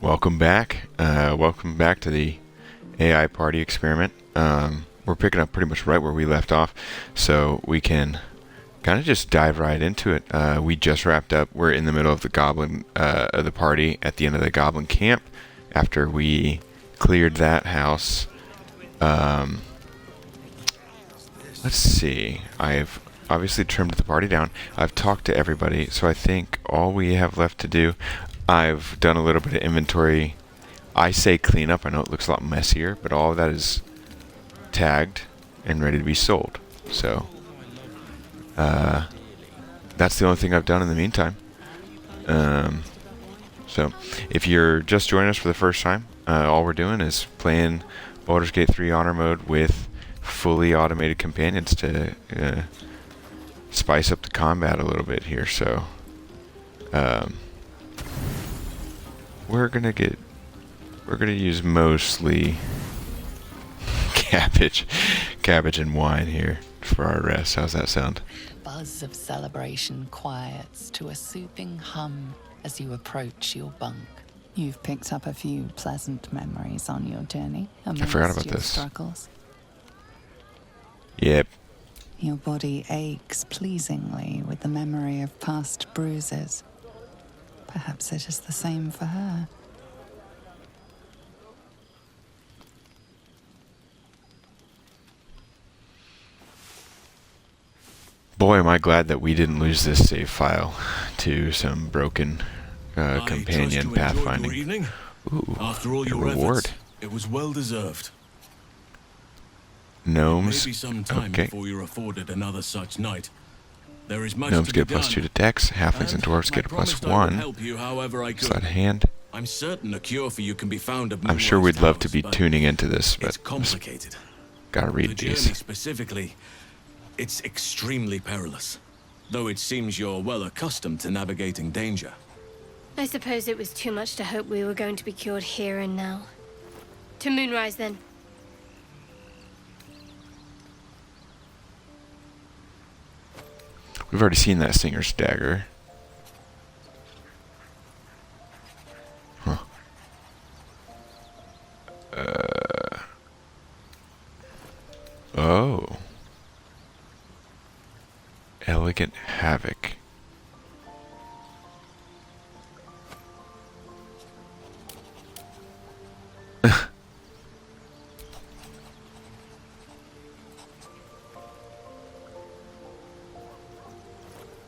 Welcome back. Welcome back to the AI party experiment. We're picking up pretty much right where we left off, so we can kind of just dive right into it. We just wrapped up. We're in the middle of the goblin of the party at the end of the goblin camp after we cleared that house. Let's see. I've obviously trimmed the party down. I've talked to everybody, so I think all we have left to do, I've done a little bit of inventory. I say cleanup. I know it looks a lot messier, but all of that is tagged and ready to be sold. So that's the only thing I've done in the meantime. So if you're just joining us for the first time, all we're doing is playing Baldur's Gate 3 Honor Mode with fully automated companions to spice up the combat a little bit here. So we're gonna use mostly cabbage and wine here for our rest. How's that sound? Buzz of celebration quiets to a soothing hum as you approach your bunk. You've picked up a few pleasant memories on your journey. I forgot about this. Struggles. Yep. Your body aches pleasingly with the memory of past bruises. Perhaps it is the same for her. Boy, am I glad that we didn't lose this save file to some broken companion pathfinding. Ooh, after all your reward. Efforts, it was well deserved. Gnomes. Maybe some time Okay. before you're afforded another such night. There is much Gnomes to get be +2 done. to Dex. Halflings and dwarves get a +1. Help you however I could. Sleight of hand. I'm certain a cure for you can be found at I'm sure Moonrise we'd love to Towers, be but tuning into this, but it's complicated. gotta The read journey these. specifically, it's extremely perilous. Though it seems you're well accustomed to navigating danger. I suppose it was too much to hope we were going to be cured here and now. To Moonrise, then. We've already seen that singer's dagger. Huh. Oh. Elegant Havoc.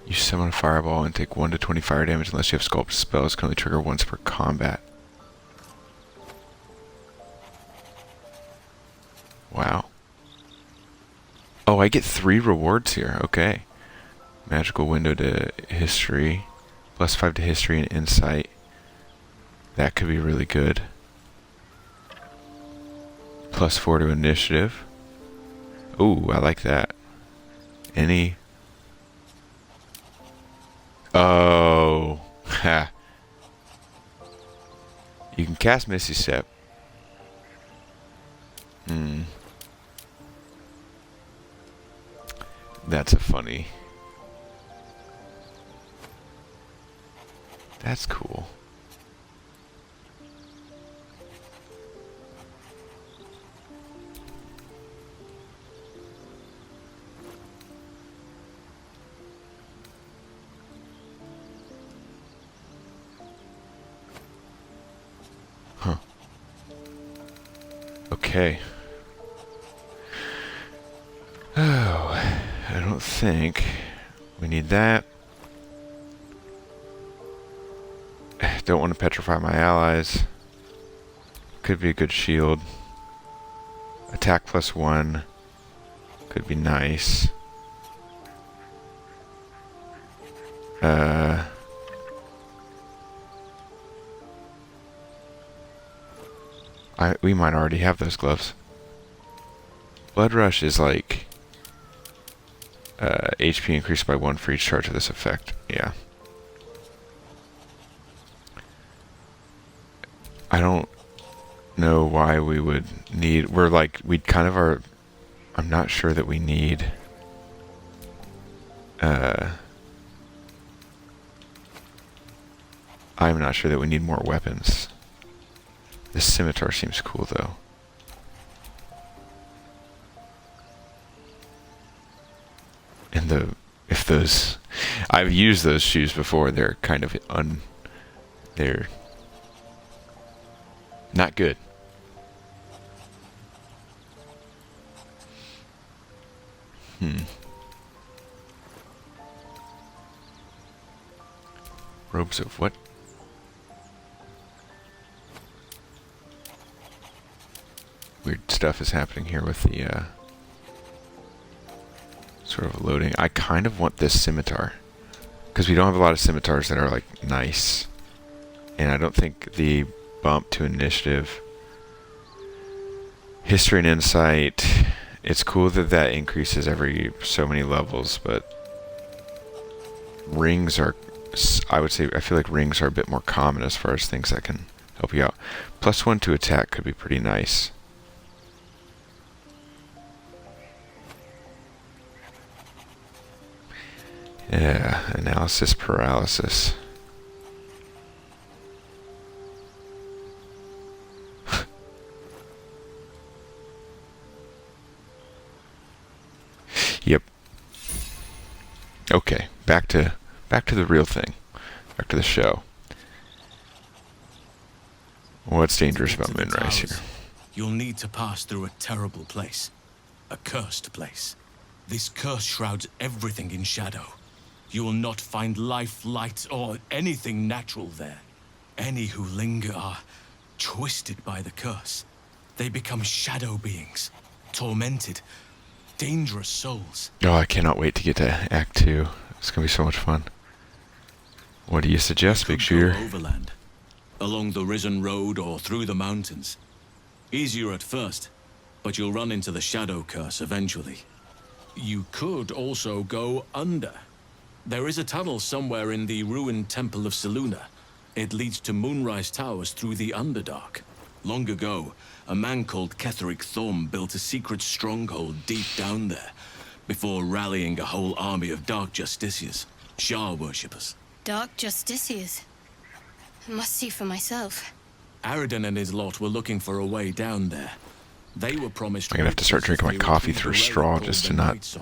You summon a fireball and take 1 to 20 fire damage unless you have sculpted spells. Can only trigger once per combat. Wow. Oh, I get 3 rewards here. Okay. Magical window to history. +5 to history and insight. That could be really good. +4 to initiative. Ooh, I like that. Any... Oh, ha. You can cast Misty Step. That's a funny. That's cool. Huh. Okay. Oh, I don't think we need that. Don't want to petrify my allies. Could be a good shield. Attack +1. Could be nice. We might already have those gloves. Blood Rush is like HP increased by 1 for each charge of this effect. Yeah. I don't know why we would need... we kind of are... I'm not sure that we need... I'm not sure that we need more weapons. The scimitar seems cool, though. And I've used those shoes before. They're kind of they're not good. Robes of what? Weird stuff is happening here with the sort of loading. I kind of want this scimitar because we don't have a lot of scimitars that are like nice, and I don't think the bump to initiative, history, and insight. It's cool that increases every so many levels, but rings are, I would say, I feel like rings are a bit more common as far as things that can help you out. +1 to attack could be pretty nice. Yeah, analysis paralysis. Yep. Okay, back to the real thing. Back to the show. What's dangerous about Moonrise here? You'll need to pass through a terrible place. A cursed place. This curse shrouds everything in shadow. You will not find life, light, or anything natural there. Any who linger are twisted by the curse. They become shadow beings, tormented, dangerous souls. Oh, I cannot wait to get to Act 2. It's gonna be so much fun. What do you suggest, Big Shooter? Go overland, along the Risen Road or through the mountains. Easier at first, but you'll run into the shadow curse eventually. You could also go under. There is a tunnel somewhere in the ruined Temple of Selûne. It leads to Moonrise Towers through the Underdark. Long ago, a man called Ketheric Thorm built a secret stronghold deep down there, before rallying a whole army of Dark Justiciars, Shah worshippers. Dark Justiciars. I must see for myself. Aradin and his lot were looking for a way down there. They were promised... I'm gonna have to start drinking my coffee through a straw just to not...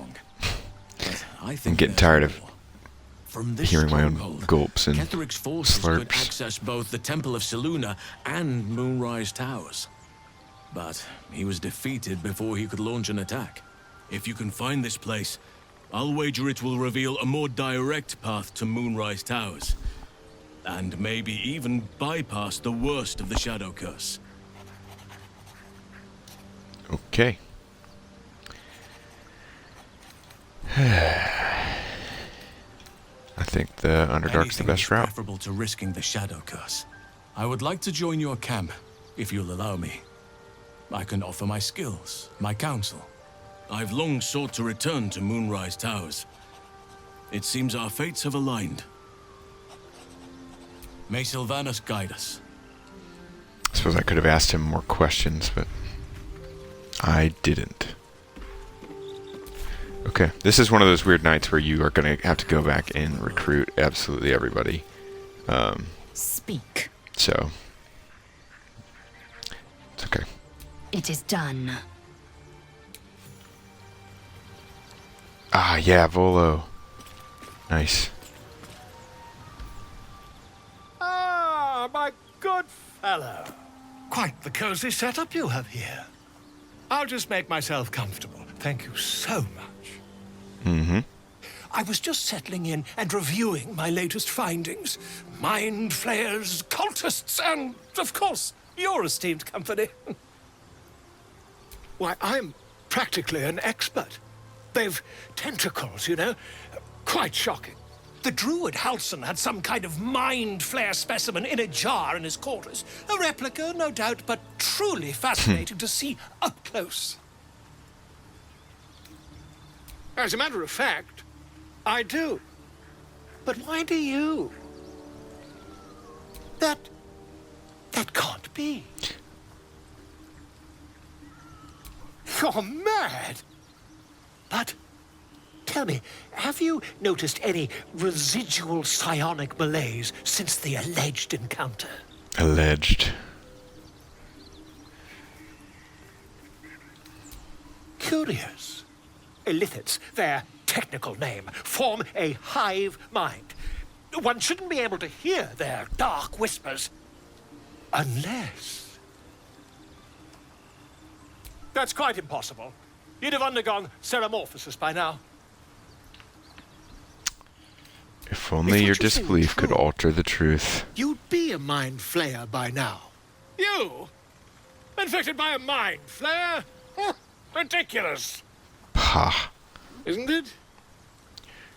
I'm getting tired of hearing my own gulps and Ketheric's forces could slurps. access both the Temple of Selûne and Moonrise Towers. But he was defeated before he could launch an attack. If you can find this place, I'll wager it will reveal a more direct path to Moonrise Towers. And maybe even bypass the worst of the Shadow Curse. Okay. I think the Underdark's the Anything best is route. preferable to risking the Shadow Curse. I would like to join your camp, if you'll allow me. I can offer my skills, my counsel. I've long sought to return to Moonrise Towers. It seems our fates have aligned. May Sylvanas guide us. I suppose I could have asked him more questions, but I didn't. Okay, this is one of those weird nights where you are going to have to go back and recruit absolutely everybody. Speak. So, it's okay. It is done. Ah, yeah, Volo. Nice. Ah, my good fellow. Quite the cozy setup you have here. I'll just make myself comfortable. Thank you so much. Mm-hmm. I was just settling in and reviewing my latest findings. Mind flayers, cultists, and, of course, your esteemed company. Why, I'm practically an expert. They've tentacles, you know. Quite shocking. The druid Halson had some kind of mind flare specimen in a jar in his quarters. A replica, no doubt, but truly fascinating to see up close. As a matter of fact, I do. But why do you? That can't be. You're mad. But tell me, have you noticed any residual psionic malaise since the alleged encounter? Alleged. Curious. Illithids, their technical name, form a hive mind. One shouldn't be able to hear their dark whispers unless... That's quite impossible. You'd have undergone ceramorphosis by now. If only your disbelief could alter the truth. You'd be a mind flayer by now. You? Infected by a mind flayer? Ridiculous. Pah. Isn't it?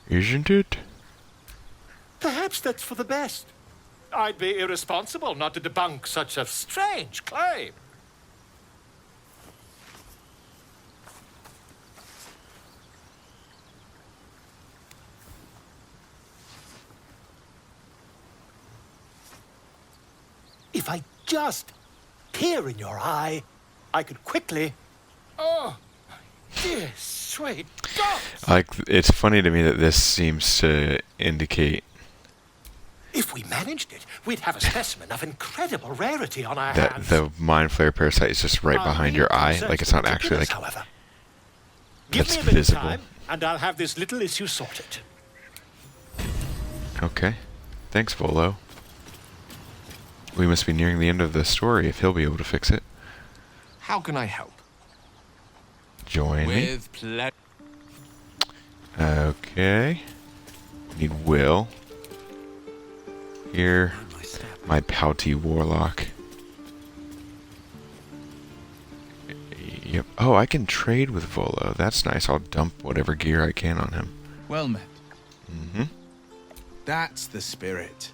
Isn't it? Perhaps that's for the best. I'd be irresponsible not to debunk such a strange claim. If I just peer in your eye, I could quickly... Oh, dear sweet God! Like, it's funny to me that this seems to indicate If we managed it, we'd have a specimen of incredible rarity on our that hands. the mind flare parasite is just right behind your eye. Like, it's not actually like However, give that's me a bit visible. of time, and I'll have this little issue sorted. Okay. Thanks, Volo. We must be nearing the end of the story if he'll be able to fix it. How can I help? Join me. With pleasure. Okay. Need Will. Here. My pouty warlock. Yep. Oh, I can trade with Volo. That's nice. I'll dump whatever gear I can on him. Well met. Mm-hmm. That's the spirit.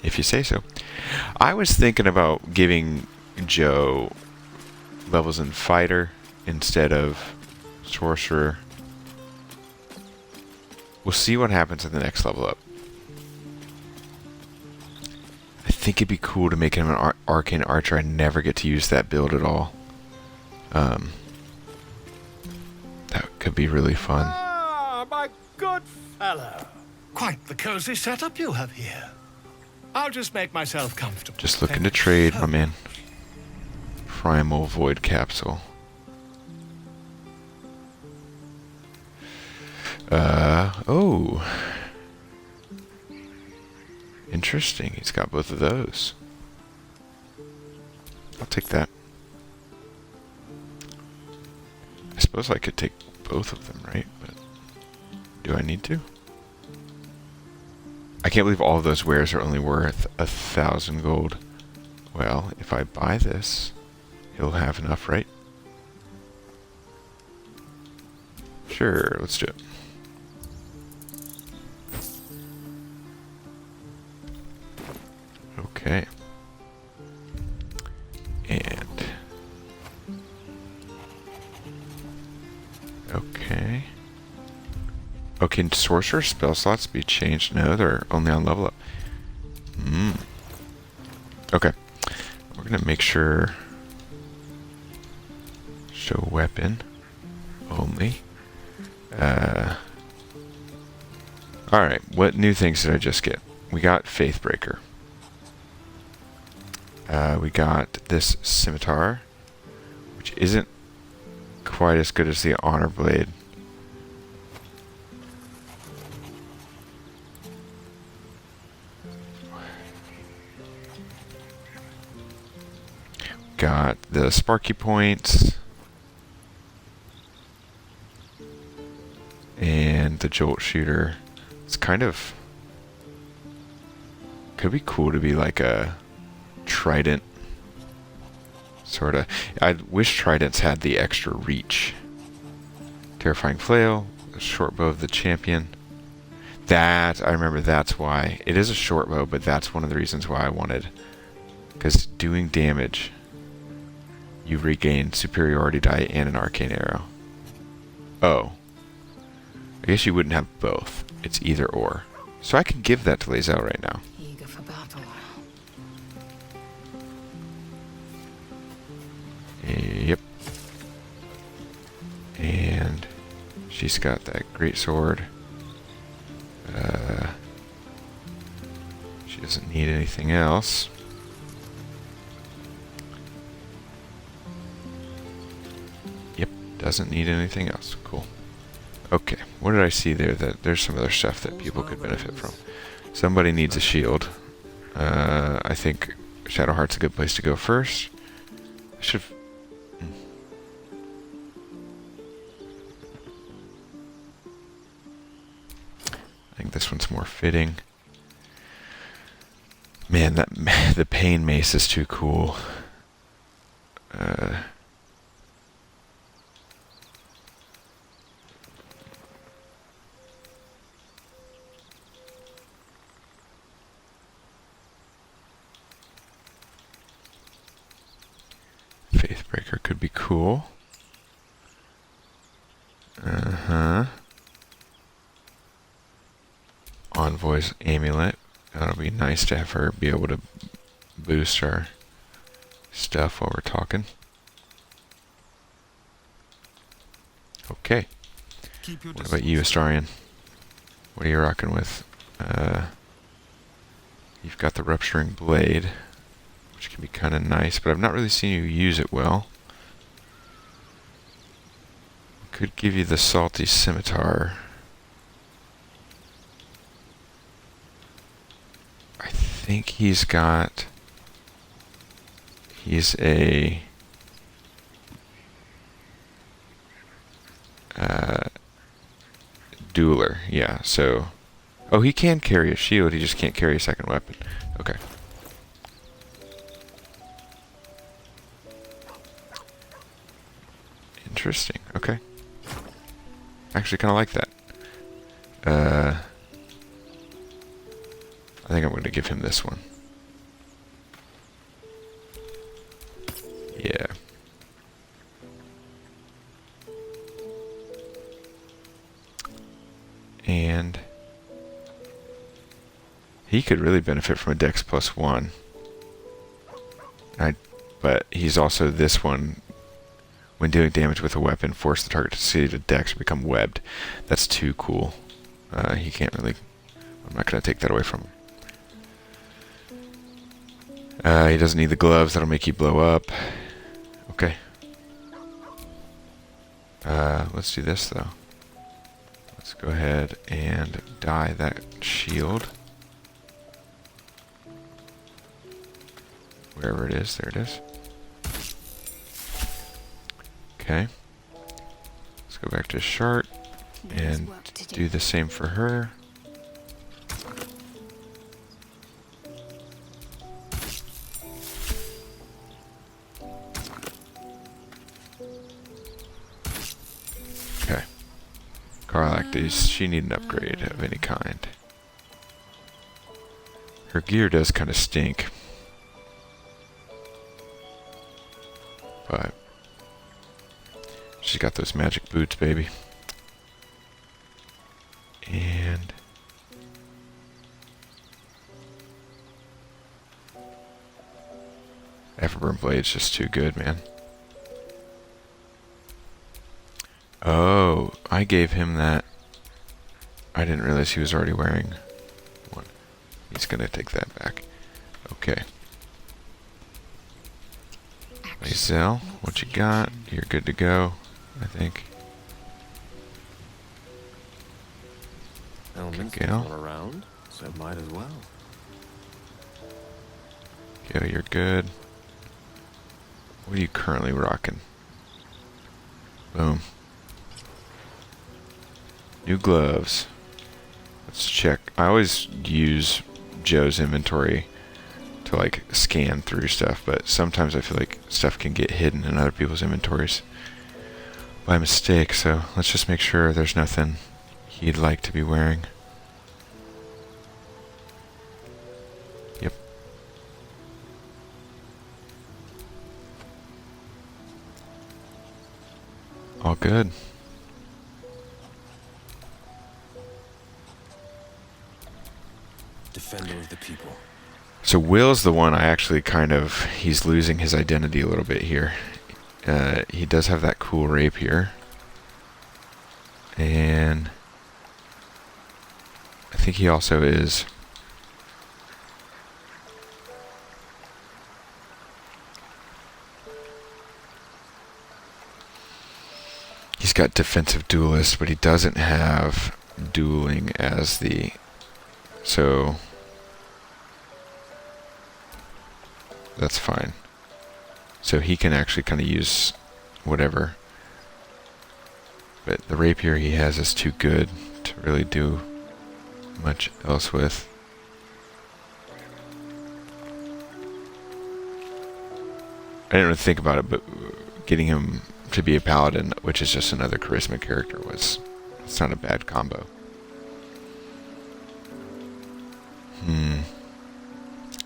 If you say so. I was thinking about giving Joe levels in fighter instead of sorcerer. We'll see what happens in the next level up. I think it'd be cool to make him an arcane archer. I never get to use that build at all. That could be really fun. Ah, my good fellow. Quite the cozy setup you have here. I'll just make myself comfortable. Just looking to trade, my man. Primal Void Capsule. Oh. Interesting. He's got both of those. I'll take that. I suppose I could take both of them, right? But do I need to? I can't believe all of those wares are only worth 1,000 gold. Well, if I buy this, he'll have enough, right? Sure, let's do it. Okay. And... okay. Oh, can sorcerer spell slots be changed? No, they're only on level up. Okay. We're gonna make sure... show weapon only. Alright, what new things did I just get? We got Faithbreaker. We got this scimitar, which isn't quite as good as the Honor Blade. Got the Sparky Points. And the Jolt Shooter. It's kind of... could be cool to be like a trident. Sorta. I wish tridents had the extra reach. Terrifying Flail. A short bow of the champion. That, I remember that's why. It is a short bow, but that's one of the reasons why I wanted. Because doing damage, you regain superiority die and an arcane arrow. Oh. I guess you wouldn't have both. It's either or. So I can give that to Lae'zel right now. Eager for battle. Yep. And she's got that great sword. She doesn't need anything else. Yep. Doesn't need anything else. Cool. Okay, what did I see there? That there's some other stuff that people could benefit from. Somebody needs a shield. I think Shadowheart's a good place to go first. I should. I think this one's more fitting. Man, that the Pain Mace is too cool. Faithbreaker could be cool. Envoy's Amulet. That'll be nice to have her be able to boost our stuff while we're talking. Okay. What about you, Astarion? What are you rocking with? You've got the Rupturing Blade, which can be kind of nice, but I've not really seen you use it well. Could give you the Salty Scimitar. I think he's a dueler, yeah, so oh, he can carry a shield, he just can't carry a second weapon. Okay. Interesting, okay. Actually kinda like that. I think I'm going to give him this one. Yeah. And he could really benefit from a Dex +1. But he's also this one. When dealing damage with a weapon, force the target to succeed a Dex or become webbed. That's too cool. He can't really. I'm not going to take that away from him. He doesn't need the gloves, that'll make you blow up. Okay. Let's do this though. Let's go ahead and dye that shield. Wherever it is, there it is. Okay. Let's go back to Shart and do the same for her. Karlach, she need an upgrade of any kind. Her gear does kind of stink. But she's got those magic boots, baby. And Everburn Blade's just too good, man. Oh, I gave him that. I didn't realize he was already wearing one. He's gonna take that back. Okay. Lae'zel, what you got? You're good to go, I think. Elements Gale. all around, so might as well. Gale, you're good. What are you currently rocking? Boom. New gloves. Let's check. I always use Joe's inventory to like scan through stuff, but sometimes I feel like stuff can get hidden in other people's inventories by mistake, so let's just make sure there's nothing he'd like to be wearing. Yep. All good. Defender of the people. So Will's the one I actually he's losing his identity a little bit here. He does have that cool rapier. And I think he also is he's got defensive duelist, but he doesn't have dueling as the... So... That's fine. So he can actually kind of use whatever. But the rapier he has is too good to really do much else with. I didn't really think about it, but getting him to be a paladin, which is just another charisma character, it's not a bad combo.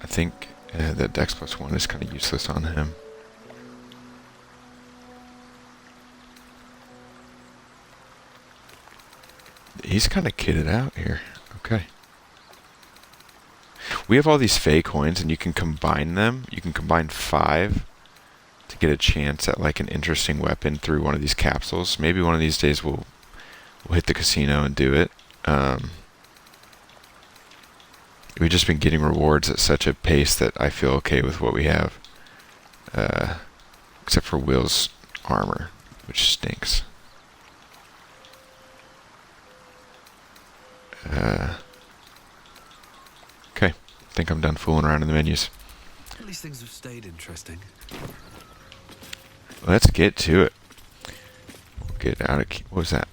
I think that Dex +1 is kind of useless on him. He's kind of kitted out here. Okay. We have all these Fey coins, and you can combine them. You can combine 5 to get a chance at like an interesting weapon through one of these capsules. Maybe one of these days we'll hit the casino and do it. We've just been getting rewards at such a pace that I feel okay with what we have. Except for Will's armor, which stinks. Okay, I think I'm done fooling around in the menus. At least things have stayed interesting. Let's get to it. We'll get out of... What was that?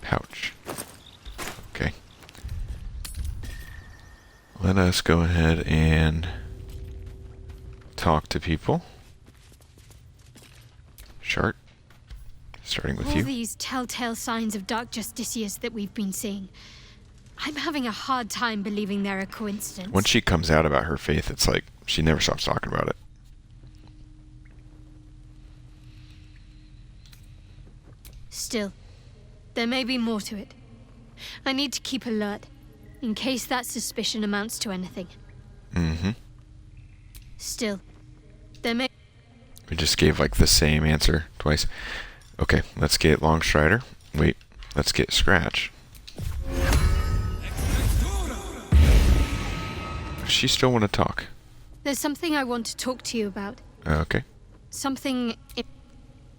Pouch. Okay. Let us go ahead and talk to people. Shart, starting with All you. these telltale signs of Dark Justicius that we've been seeing. I'm having a hard time believing they're a coincidence. Once she comes out about her faith, it's like she never stops talking about it. Still, there may be more to it. I need to keep alert, in case that suspicion amounts to anything. Mm-hmm. Still, there may... We just gave like the same answer twice. Okay, let's get Longstrider. Wait, let's get Scratch. Does she still want to talk? There's something I want to talk to you about. Okay. Something...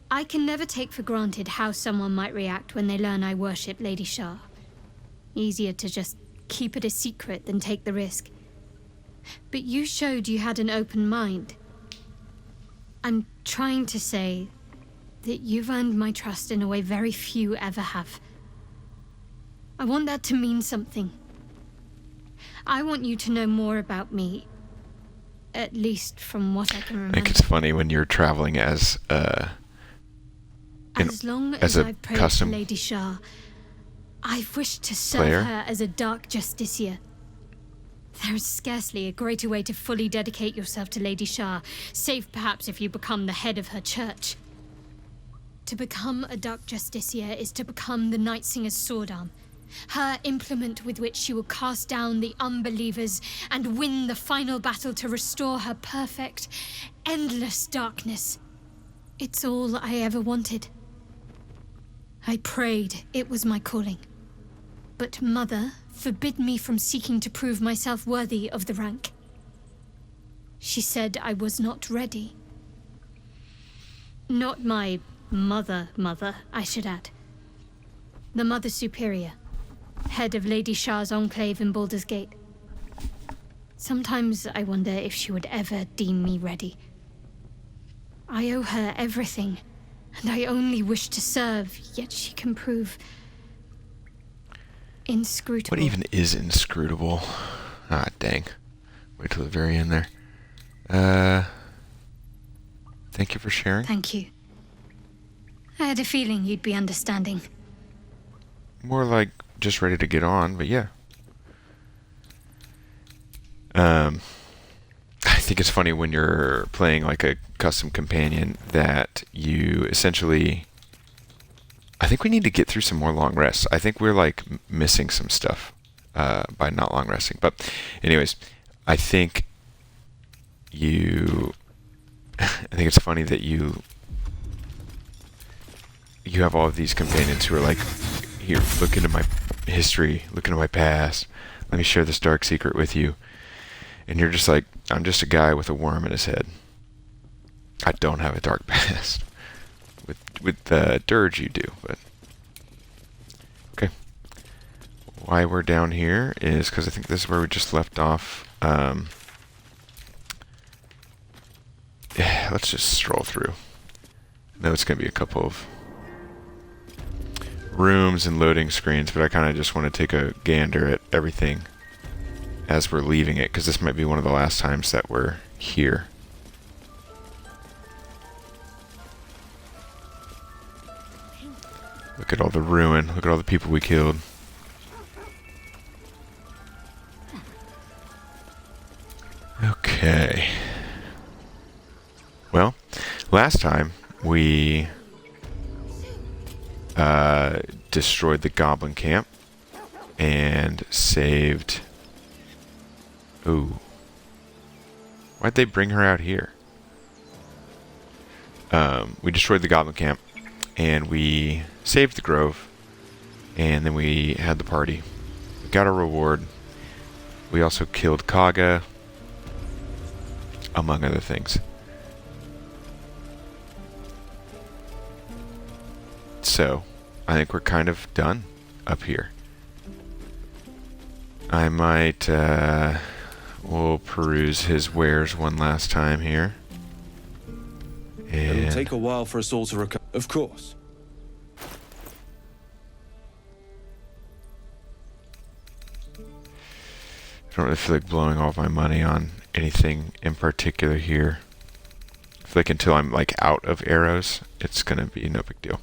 I can never take for granted how someone might react when they learn I worship Lady Shah. Easier to just keep it a secret than take the risk. But you showed you had an open mind. I'm trying to say that you've earned my trust in a way very few ever have. I want that to mean something. I want you to know more about me, at least from what I can remember. I think it's funny when you're traveling as as long as I've prayed to Lady Shah, I've wished to serve her as a Dark Justiciar. There is scarcely a greater way to fully dedicate yourself to Lady Shah, save perhaps if you become the head of her church. To become a Dark Justiciar is to become the Night Singer's sword arm, her implement with which she will cast down the unbelievers and win the final battle to restore her perfect, endless darkness. It's all I ever wanted. I prayed it was my calling. But Mother forbid me from seeking to prove myself worthy of the rank. She said I was not ready. Not my mother, I should add. The Mother Superior, head of Lady Shah's enclave in Baldur's Gate. Sometimes I wonder if she would ever deem me ready. I owe her everything, and I only wish to serve, yet she can prove inscrutable. What even is inscrutable? Ah, dang. Wait till the very end there. Thank you for sharing. Thank you. I had a feeling you'd be understanding. More like just ready to get on, but yeah. I think it's funny when you're playing like a custom companion that you essentially... I think we need to get through some more long rests. I think we're like missing some stuff by not long resting. But anyways, I think you... I think it's funny that you have all of these companions who are like, here, look into my history, look into my past, let me share this dark secret with you. And you're just like, I'm just a guy with a worm in his head. I don't have a dark past. With the dirge you do, but okay. Why we're down here is because I think this is where we just left off. Let's just stroll through. I know it's going to be a couple of rooms and loading screens, but I kind of just want to take a gander at everything as we're leaving it, because this might be one of the last times that we're here. Look at all the ruin. Look at all the people we killed. Okay. Well, last time we destroyed the goblin camp and saved... Ooh. Why'd they bring her out here? We destroyed the goblin camp and we saved the grove, and then we had the party. We got a reward. We also killed Kaga, among other things. So, I think we're kind of done up here. I might, we'll peruse his wares one last time here. And it'll take a while for us all to recover. Of course. I don't really feel like blowing all my money on anything in particular here. I feel like until I'm like out of arrows, it's gonna be no big deal.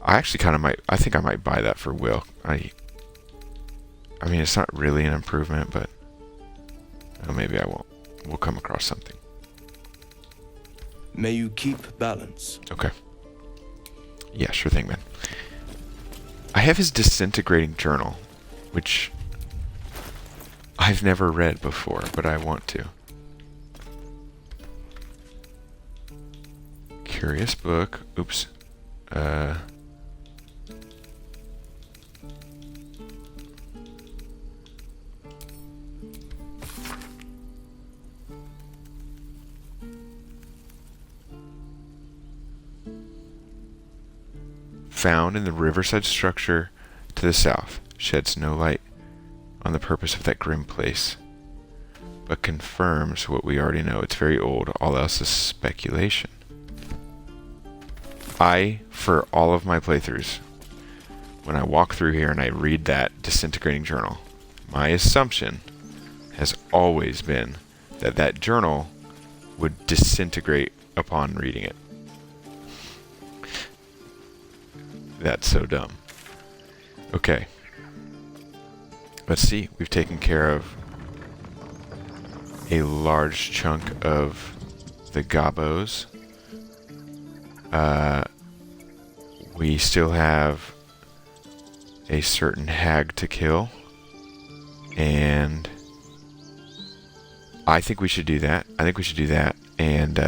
I actually kind of might. I think I might buy that for Will. I mean, it's not really an improvement, but maybe I won't. We'll come across something. May you keep balance. Okay. Yeah, sure thing, man. I have his disintegrating journal, which I've never read before, but I want to. Curious book. Oops. Found in the riverside structure to the south, sheds no light on the purpose of that grim place, but confirms what we already know. It's very old. All else is speculation. For all of my playthroughs, when I walk through here and I read that disintegrating journal, my assumption has always been that that journal would disintegrate upon reading it. That's so dumb. Okay. Let's see. We've taken care of a large chunk of the gobos. We still have a certain hag to kill. And I think we should do that. And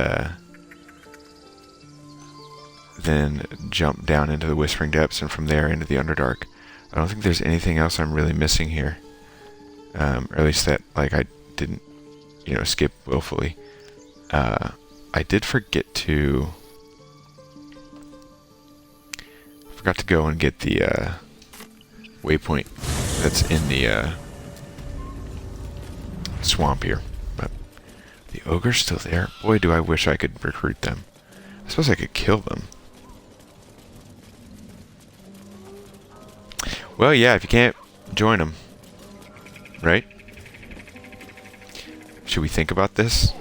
then jump down into the Whispering Depths, and from there into the Underdark. I don't think there's anything else I'm really missing here. Or at least that, like, I didn't, skip willfully. I did forget to... forgot to go and get the waypoint that's in the swamp here. But the ogre's still there. Boy, do I wish I could recruit them. I suppose I could kill them. Well, yeah, if you can't join them, right? Should we think about this?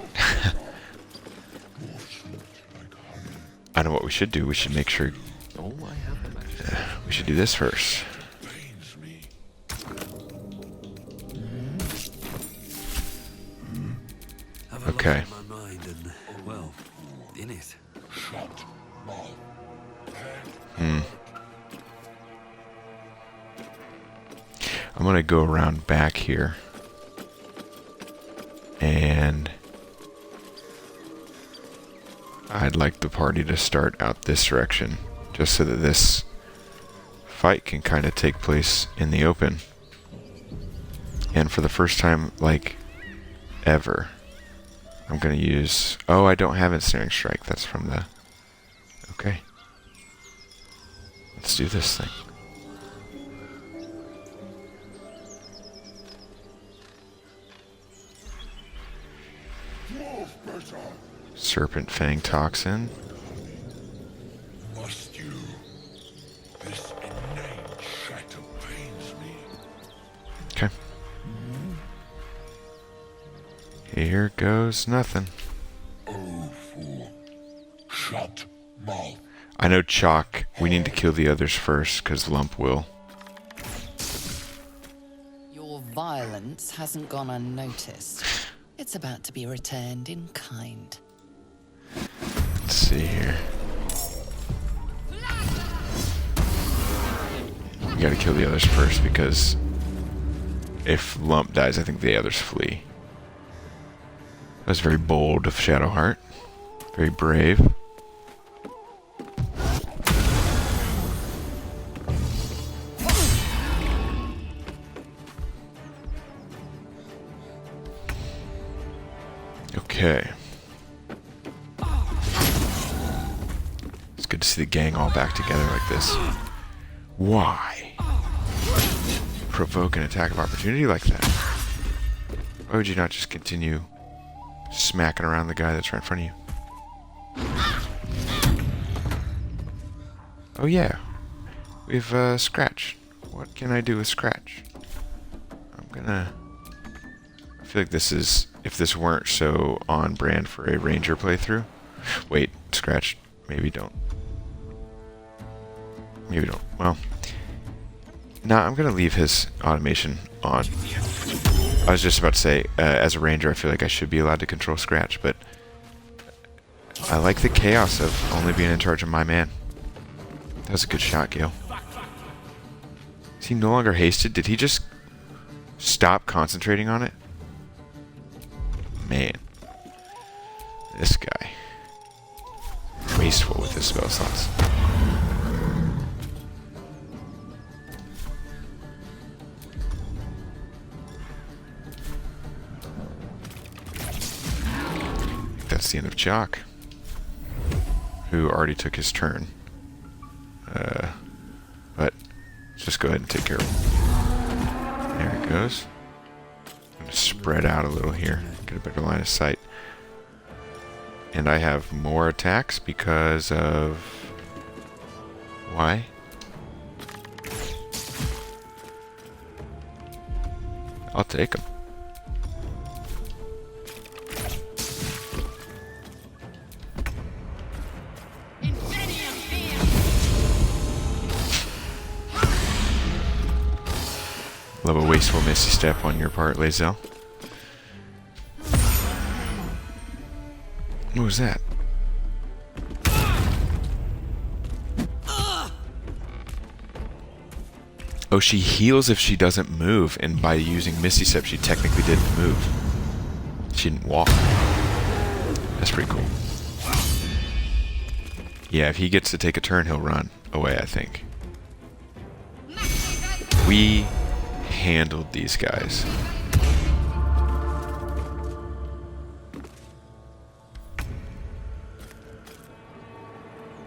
I know what we should do. We should make sure... we should do this first. Okay. I'm gonna go around back here, and I'd like the party to start out this direction, just so that this fight can kind of take place in the open. And for the first time, like, ever, I'm gonna use... Oh, I don't have Ensnaring Strike. That's from the... Okay. Let's do this thing. Serpent Fang Toxin. Must you? This inane shatter pains me. Okay. Here goes nothing. Oh, fool. Shut mouth. I know Chalk. We need to kill the others first, because Lump will. Your violence hasn't gone unnoticed. It's about to be returned in kind. Let's see here. We gotta kill the others first, because if Lump dies, I think the others flee. That was very bold of Shadowheart. Very brave. Okay. It's good to see the gang all back together like this. Why provoke an attack of opportunity like that? Why would you not just continue smacking around the guy that's right in front of you? Oh yeah, we've Scratch. What can I do with Scratch? I feel like this is, if this weren't so on brand for a Ranger playthrough. Wait, Scratch, maybe don't. Maybe don't. Well, nah, I'm gonna leave his automation on. I was just about to say, as a Ranger, I feel like I should be allowed to control Scratch, but I like the chaos of only being in charge of my man. That was a good shot, Gale. Is he no longer hasted? Did he just stop concentrating on it? Man. This guy. Wasteful with his spell slots. That's the end of Jock, who already took his turn. But let's just go ahead and take care of him. There it goes. I'm going to spread out a little here, get a better line of sight. And I have more attacks because of... Why? I'll take them. Love a wasteful Misty Step on your part, Lae'zel. What was that? Oh, she heals if she doesn't move, and by using Misty Step, she technically didn't move. She didn't walk. That's pretty cool. Yeah, if he gets to take a turn, he'll run away, I think. We handled these guys.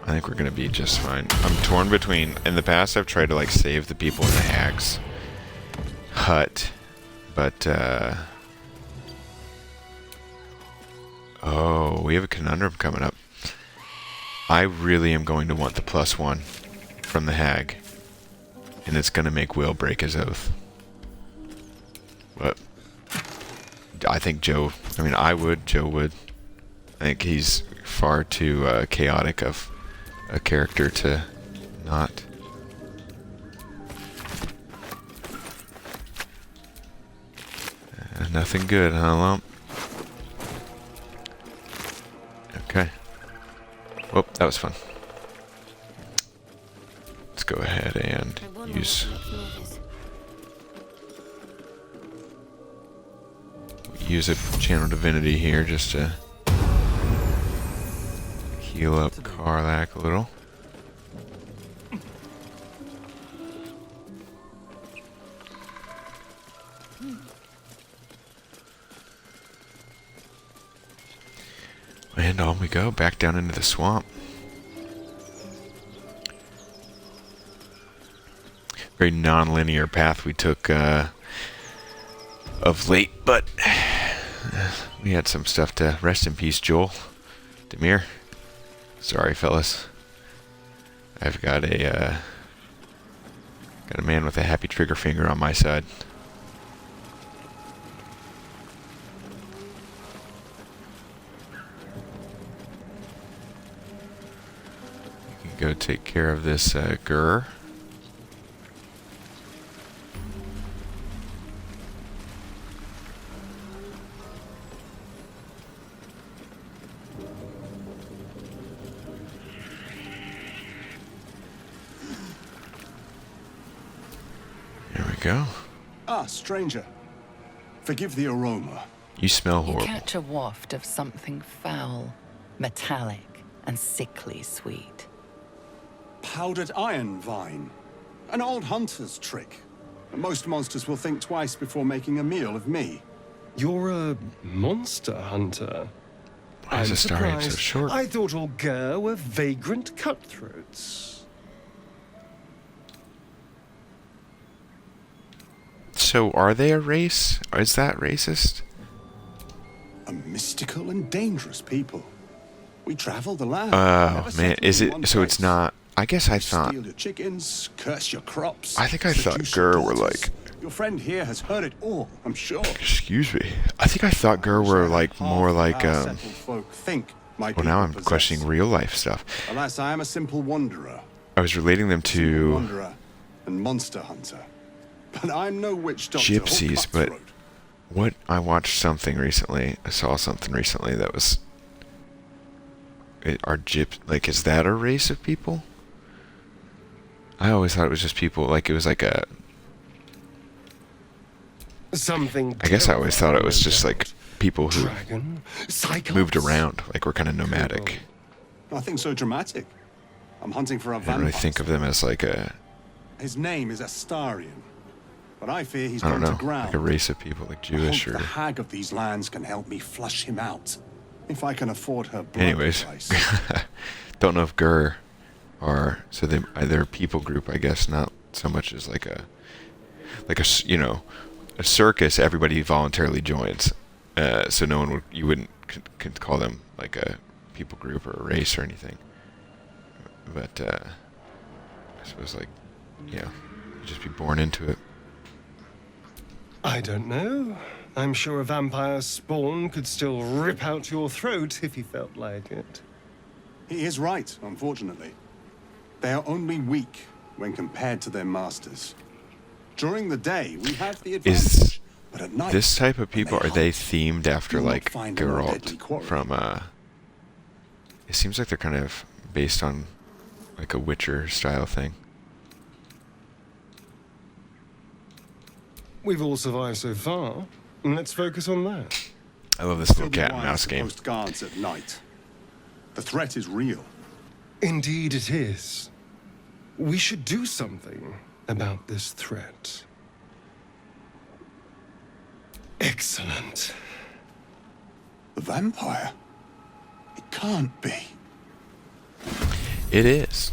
I think we're gonna be just fine. I'm torn between... In the past, I've tried to, like, save the people in the Hags hut, but, oh, we have a conundrum coming up. I really am going to want the +1 from the Hag, and it's gonna make Will break his oath. But I think Joe... I mean, I would, Joe would. I think he's far too chaotic of a character to not. Nothing good, huh, Lump? Okay. Well, that was fun. Let's go ahead and use a Channel Divinity here just to heal up Karlach a little. And on we go, back down into the swamp. very non-linear path we took of late, but we had some stuff to rest in peace, Joel. Demir. Sorry, fellas. I've got a man with a happy trigger finger on my side. You can go take care of this Gur. There we go. Ah, stranger. Forgive the aroma. You smell You horrible. catch a waft of something foul, metallic, and sickly sweet. Powdered iron vine. An old hunter's trick. Most monsters will think twice before making a meal of me. You're a monster hunter. Why is I'm Astarion so surprised. short? I thought all Gur were vagrant cutthroats. So, are they a race? Is that racist? A mystical and dangerous people. We travel the land. Oh, never man. settle Is in it... one So it's place. not... I guess I You thought... steal your chickens, curse your crops. I think I thought seduce your Gur were daughters. like... Your friend here has heard it all, I'm sure. Excuse me. I think I thought Gur were like more like... Our settled folk think my Well, now I'm people possess. questioning real life stuff. Alas, I am a simple wanderer. I was relating them Simple to wanderer and monster hunter. But I'm no witch doctor or gypsies, but cutthroat. what I watched something recently. I saw something recently that was... Like, is that a race of people? I always thought it was just people, like, it was like a... Something. I guess I always thought it was terrible, just no like doubt. people who Dragon, Cyclops. moved around, like were kind of nomadic. Nothing so dramatic. I'm hunting for a I don't vampire. really think of them as like a... His name is Astarion, but I fear he's I don't gone know, to ground. like a race of people, like I Jewish hope or... the hag of these lands can help me flush him out, if I can afford her blood Anyways, price. don't know if Gur are... So they're a people group, I guess, not so much as like a... you know, a circus everybody voluntarily joins. So no one would... You wouldn't could call them like a people group or a race or anything. But, I suppose, like, you know, you'd just be born into it. I don't know. I'm sure a vampire's spawn could still rip out your throat if he felt like it. He is right, unfortunately. They are only weak when compared to their masters. During the day, we have the advantage, but at night, This type of when people, are they hunt, themed after, you'll not like, find a more deadly Geralt quarry. from, it seems like they're kind of based on, like, a Witcher style thing. We've all survived so far. Let's focus on that. I love this Still little be cat and wise mouse to game. post guards at night. The threat is real. Indeed it is. We should do something about this threat. Excellent. The vampire? It can't be. It is.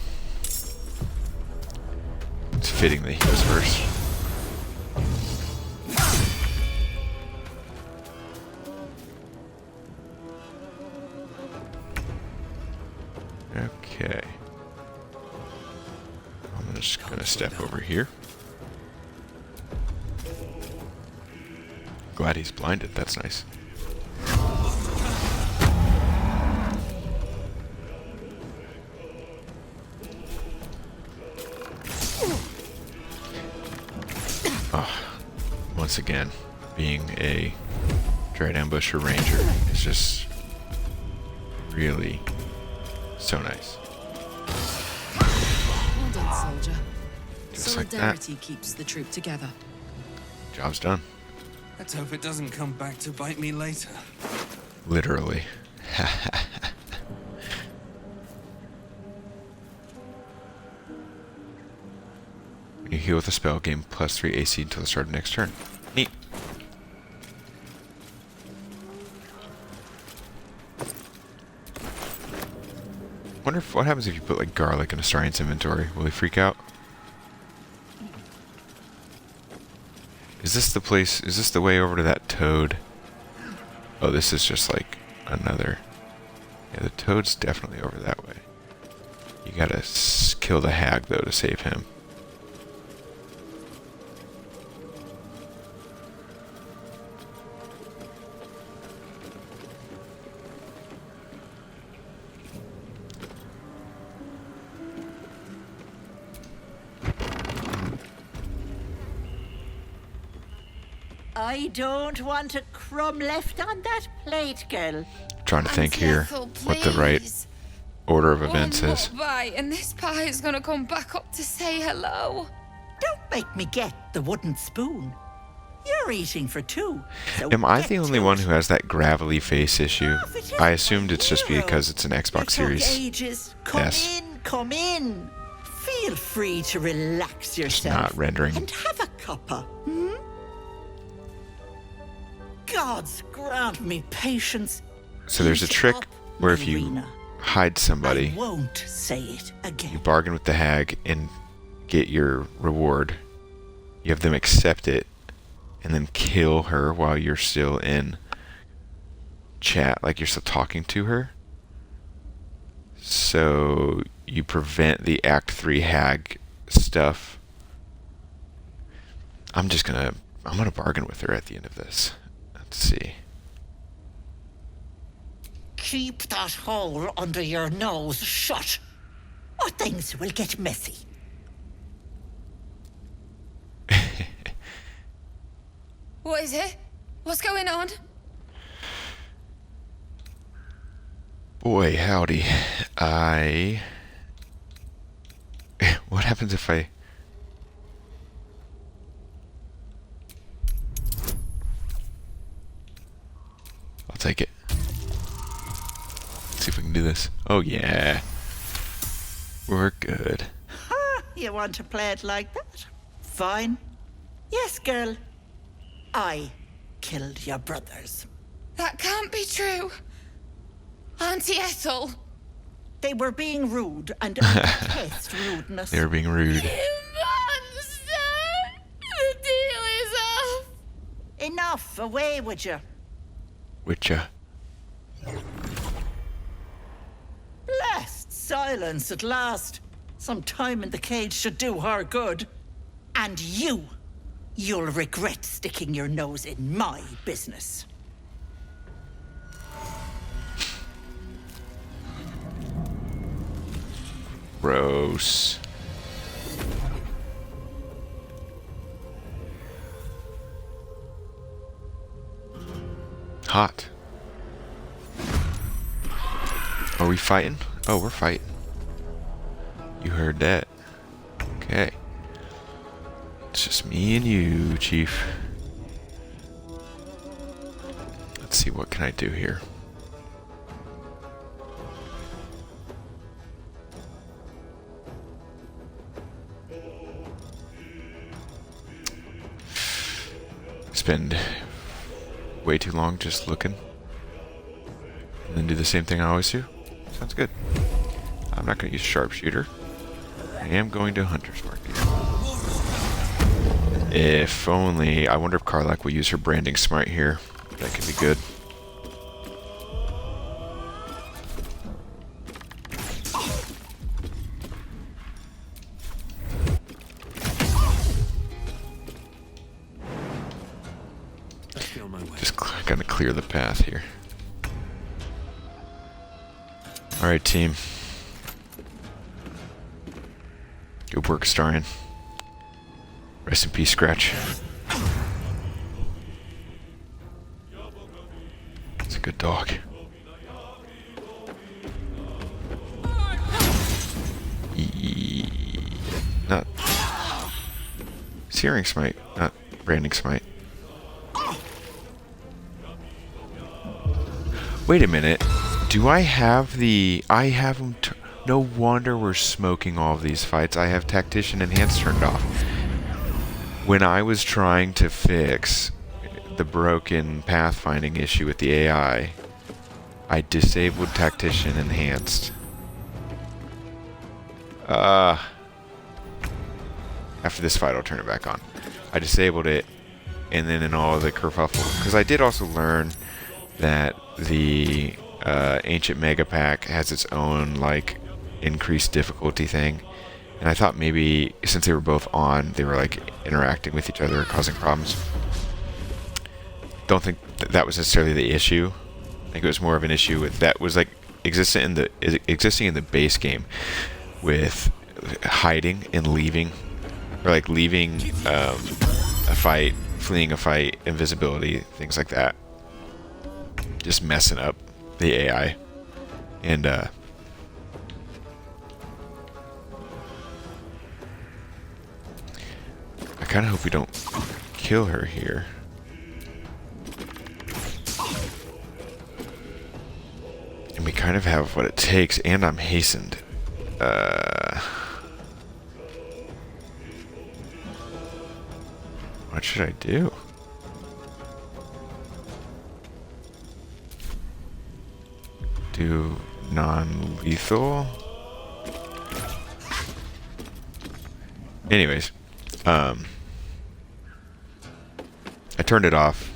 It's fitting that he goes first. Okay. I'm just gonna step over here. Glad he's blinded, that's nice. Once again, being a Dread Ambusher Ranger is just really so nice. Well done, soldier. Just like that. Solidarity keeps the troop together. Job's done. Let's hope it doesn't come back to bite me later. Literally. When you heal with a spell, gain +3 AC until the start of next turn. Neat. Wonder what happens if you put like garlic in Astarion's inventory. Will he freak out? Is this the place? Is this the way over to that toad? Oh, this is just like another... Yeah, the toad's definitely over that way. You gotta kill the hag, though, to save him. I don't want a crumb left on that plate, girl. Trying to think here what the right order of events is. Bite, and this pie is gonna come back up to say hello. Don't make me get the wooden spoon. You're eating for two. So Am I the only one who has that gravelly face issue? I assumed it's just because it's an Xbox Series. Ages. Come in. Feel free to relax yourself. Not rendering. And have a cuppa. Hmm? Gods grant me patience. So there's a trick where if you hide somebody, I won't say it again. You bargain with the hag and get your reward. You have them accept it and then kill her while you're still in chat, like you're still talking to her. So you prevent the Act 3 hag stuff. I'm gonna bargain with her at the end of this. Let's see. Keep that hole under your nose shut, or things will get messy. What is it? What's going on? Boy, howdy. What happens if I... I'll take it. Let's see if we can do this. Oh, yeah. We're good. Ha! You want to play it like that? Fine. Yes, girl. I killed your brothers. That can't be true. Auntie Ethel. They were being rude, and I detest rudeness. They were being rude. Monster! The deal is off. Enough. Away with you. Witcha. Blessed silence at last. Some time in the cage should do her good. And you'll regret sticking your nose in my business. Gross. Hot. Are we fighting? Oh, we're fighting. You heard that. Okay. It's just me and you, Chief. Let's see, what can I do here? Spend way too long just looking and then do the same thing I always do. Sounds good. I'm not going to use sharpshooter. I am going to hunter's mark. If only. I wonder if Karlach will use her branding smite here. That could be good. Just gonna clear the path here. Alright, team. Good work, Starion. Rest in peace, Scratch. It's a good dog. Not Searing Smite, not Branding Smite. Wait a minute. Do I have the... I have them... No wonder we're smoking all of these fights. I have Tactician Enhanced turned off. When I was trying to fix the broken pathfinding issue with the AI, I disabled Tactician Enhanced. After this fight, I'll turn it back on. I disabled it, and then in all of the kerfuffle. Because I did also learn that the Ancient Mega Pack has its own, like, increased difficulty thing. And I thought maybe, since they were both on, they were, like, interacting with each other, causing problems. Don't think that was necessarily the issue. I think it was more of an issue with that was, like, existing in the base game with hiding and leaving, or like leaving a fight, fleeing a fight, invisibility, things like that, just messing up the AI. And I kind of hope we don't kill her here. And we kind of have what it takes, and I'm hastened. What should I do? Do non-lethal? Anyways, I turned it off.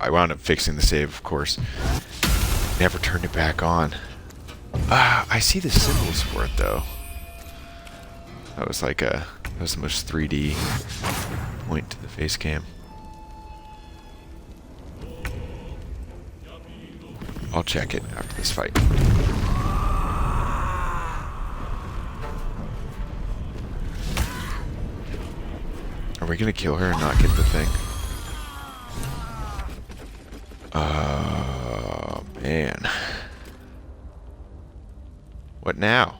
I wound up fixing the save, of course. Never turned it back on. I see the symbols for it though. That was like that was the most 3D point to the face cam. I'll check it after this fight. Are we gonna kill her and not get the thing? Oh man. What now?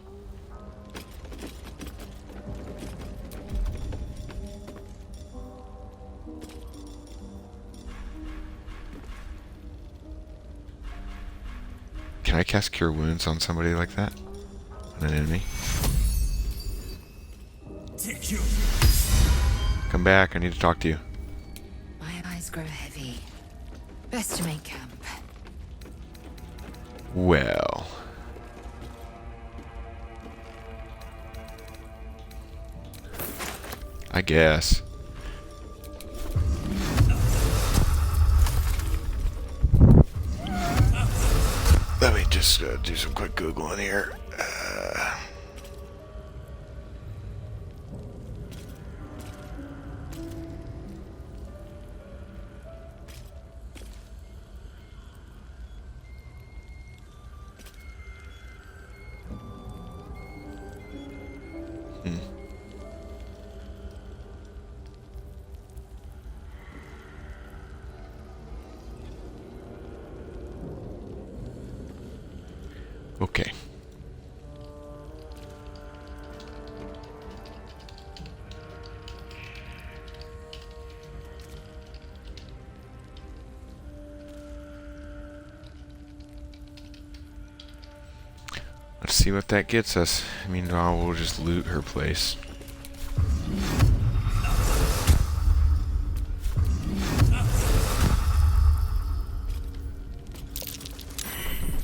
Can I cast Cure Wounds on somebody like that? On an enemy? Come back, I need to talk to you. My eyes grow heavy. Best to make camp. Well. I guess. Let me just do some quick Googling here. Okay. Let's see what that gets us. Meanwhile, we'll just loot her place.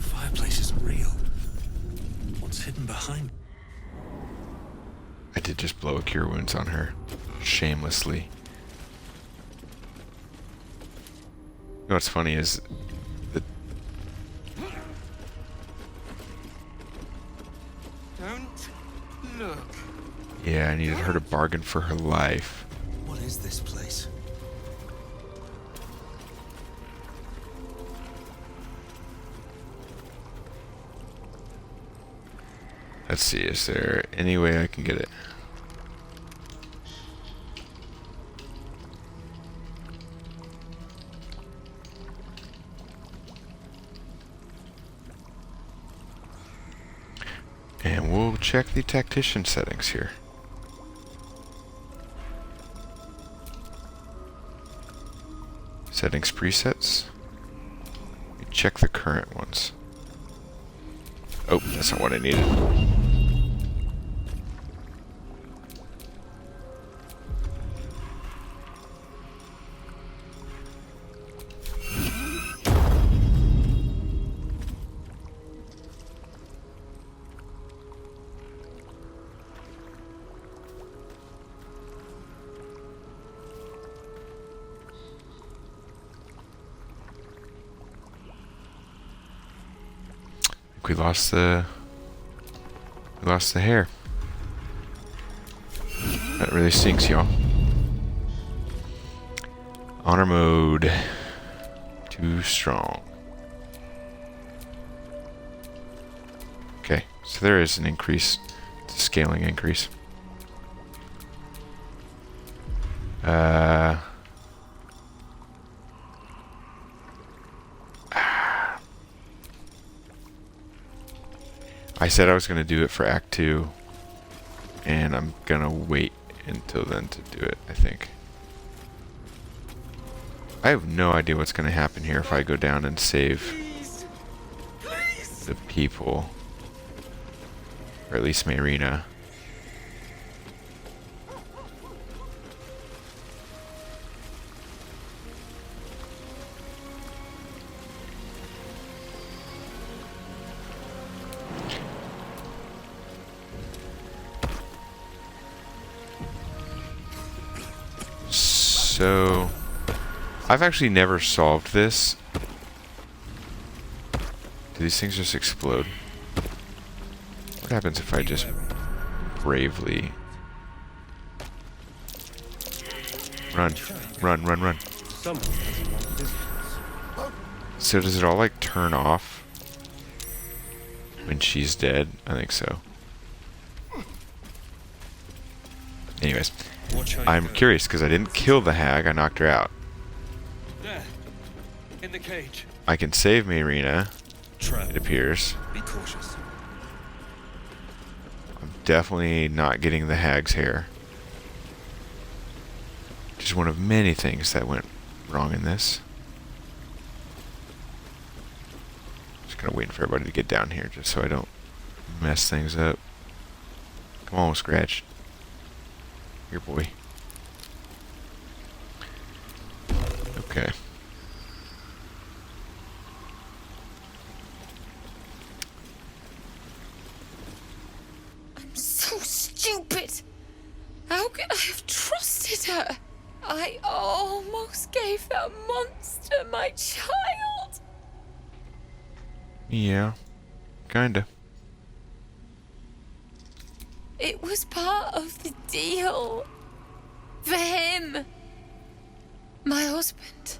Fireplace isn't real. What's hidden behind? I did just blow a Cure Wounds on her. Shamelessly. You know what's funny is that Don't look. yeah, I needed her to bargain for her life. What is this place? Let's see, is there any way I can get it? And we'll check the tactician settings here. Settings presets. Check the current ones. Oh, that's not what I needed. we lost the hair. That really stinks, y'all. Honor mode. Too strong. Okay, so there is an increase. It's a scaling increase. I said I was going to do it for Act 2, and I'm going to wait until then to do it, I think. I have no idea what's going to happen here if I go down and save the people. Or at least Marina. So, I've actually never solved this. Do these things just explode? What happens if I just bravely run? So does it all like turn off when she's dead? I think so. Anyways. I'm curious because I didn't kill the hag, I knocked her out. There, in the cage. I can save Marina, it appears. Be cautious. I'm definitely not getting the hag's hair. Just one of many things that went wrong in this. Just kind of waiting for everybody to get down here just so I don't mess things up. Come on, Scratch. Here, boy. Okay. I'm so stupid. How could I have trusted her? I almost gave that monster my child. Yeah, kinda. It was part of the deal. For him. My husband.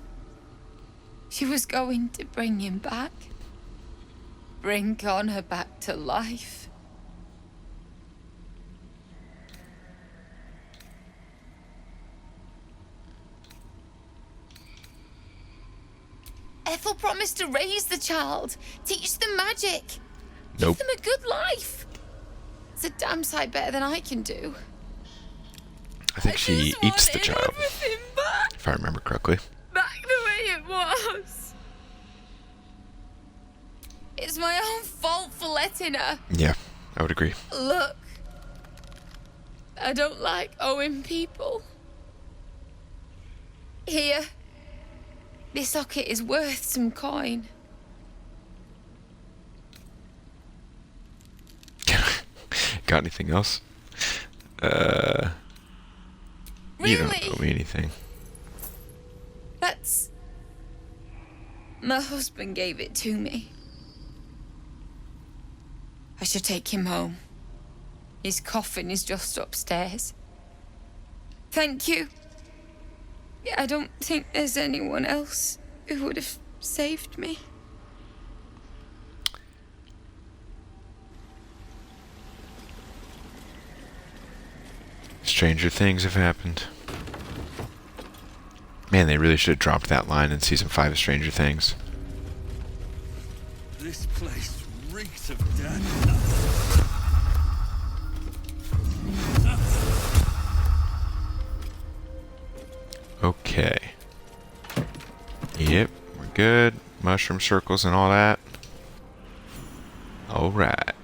She was going to bring him back. Bring Connor back to life. Ethel promised to raise the child. Teach them magic. Nope. Give them a good life. It's a damn sight better than I can do. I think she eats the child, if I remember correctly. Back the way it was. It's my own fault for letting her. Yeah, I would agree. Look, I don't like owing people. Here, this socket is worth some coin. Got anything else? You don't owe me anything. That's... My husband gave it to me. I should take him home. His coffin is just upstairs. Thank you. I don't think there's anyone else who would have saved me. Stranger things have happened. Man, they really should have dropped that line in Season 5 of Stranger Things. This place reeks of death. Okay. Yep, we're good. Mushroom circles and all that. Alright.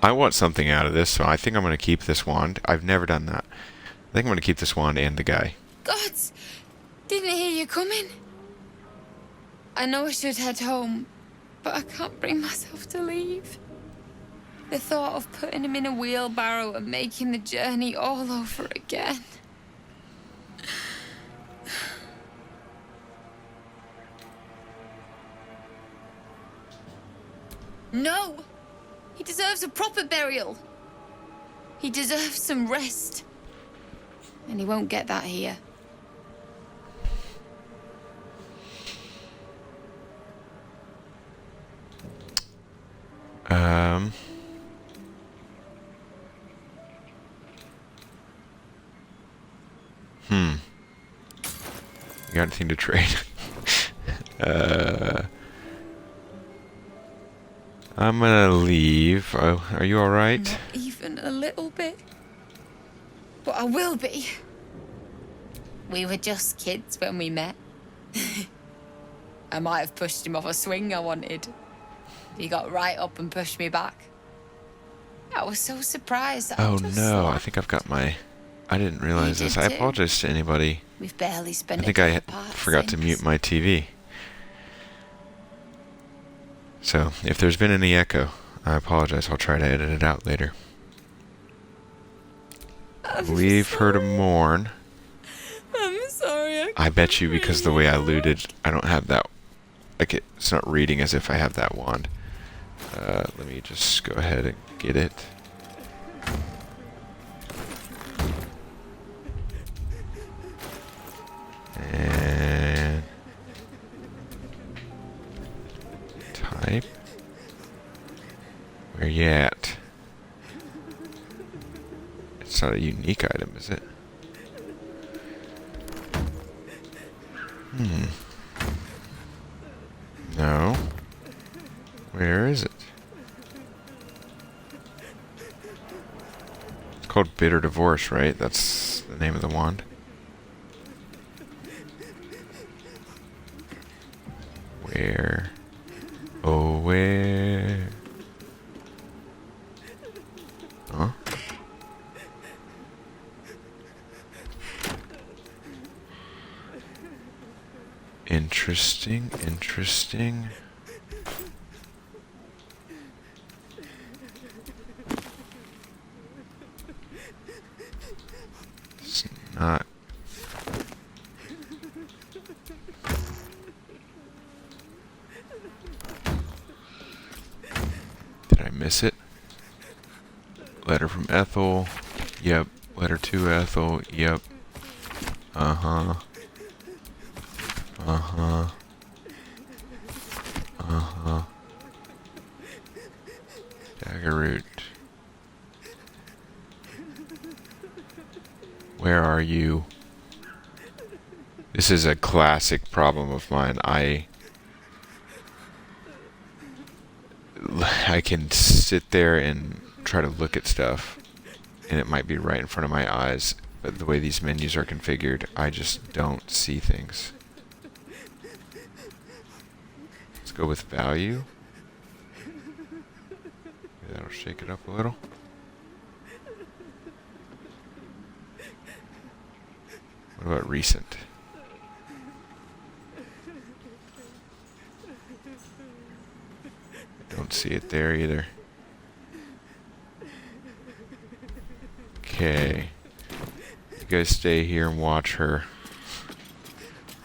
I want something out of this, so I think I'm going to keep this wand. I've never done that. I think I'm going to keep this wand and the guy. Gods! Didn't hear you coming. I know I should head home, but I can't bring myself to leave. The thought of putting him in a wheelbarrow and making the journey all over again. No! He deserves a proper burial. He deserves some rest. And he won't get that here. You got anything to trade? I'm gonna leave. Oh, are you alright? Not even a little bit. But I will be. We were just kids when we met. I might have pushed him off a swing I wanted. He got right up and pushed me back. I was so surprised that Oh I just no, I laughed. think I've got my... I didn't realize You this. did I too. apologize to anybody. We've barely spent I think a I day apart forgot to since. mute my TV. So, if there's been any echo, I apologize. I'll try to edit it out later. Leave her to mourn. I'm sorry. I bet you because the way I looted, I don't have that. Like it's not reading as if I have that wand. Let me just go ahead and get it. And type. Where you at? It's not a unique item, is it? No. Where is it? It's called Bitter Divorce, right? That's the name of the wand. Where? Oh, where? Huh? Interesting, interesting. It's not. Did I miss it? Letter from Ethel. Yep. Letter to Ethel. Yep. Uh-huh. Uh-huh. Uh-huh. Dagger root. Where are you? This is a classic problem of mine. I can sit there and try to look at stuff, and it might be right in front of my eyes, but the way these menus are configured, I just don't see things. Let's go with value. Maybe that'll shake it up a little. What about recent? Don't see it there either. Okay. You guys stay here and watch her.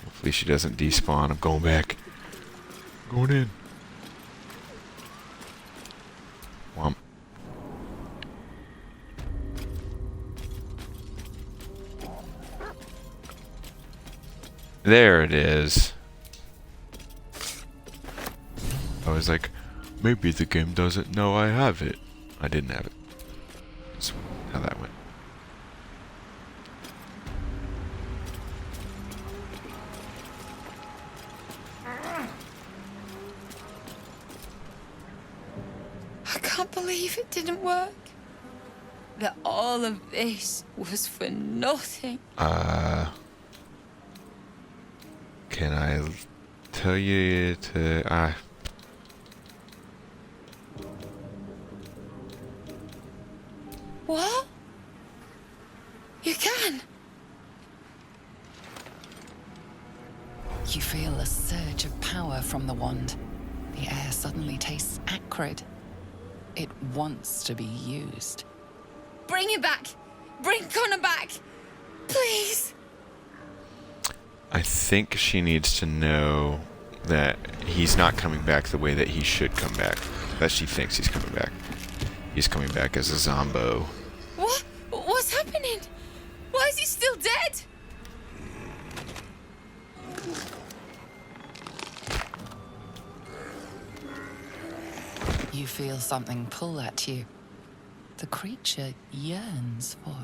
Hopefully she doesn't despawn. I'm going back. Going in. Womp. There it is. I was like, maybe the game doesn't know I have it. I didn't have it. That's how that went. I can't believe it didn't work. That all of this was for nothing. Can I tell you to... What? You can? You feel a surge of power from the wand. The air suddenly tastes acrid. It wants to be used. Bring him back! Bring Connor back! Please! I think she needs to know that he's not coming back the way that he should come back. That she thinks he's coming back. He's coming back as a zombo. What? What's happening? Why is he still dead? You feel something pull at you. The creature yearns for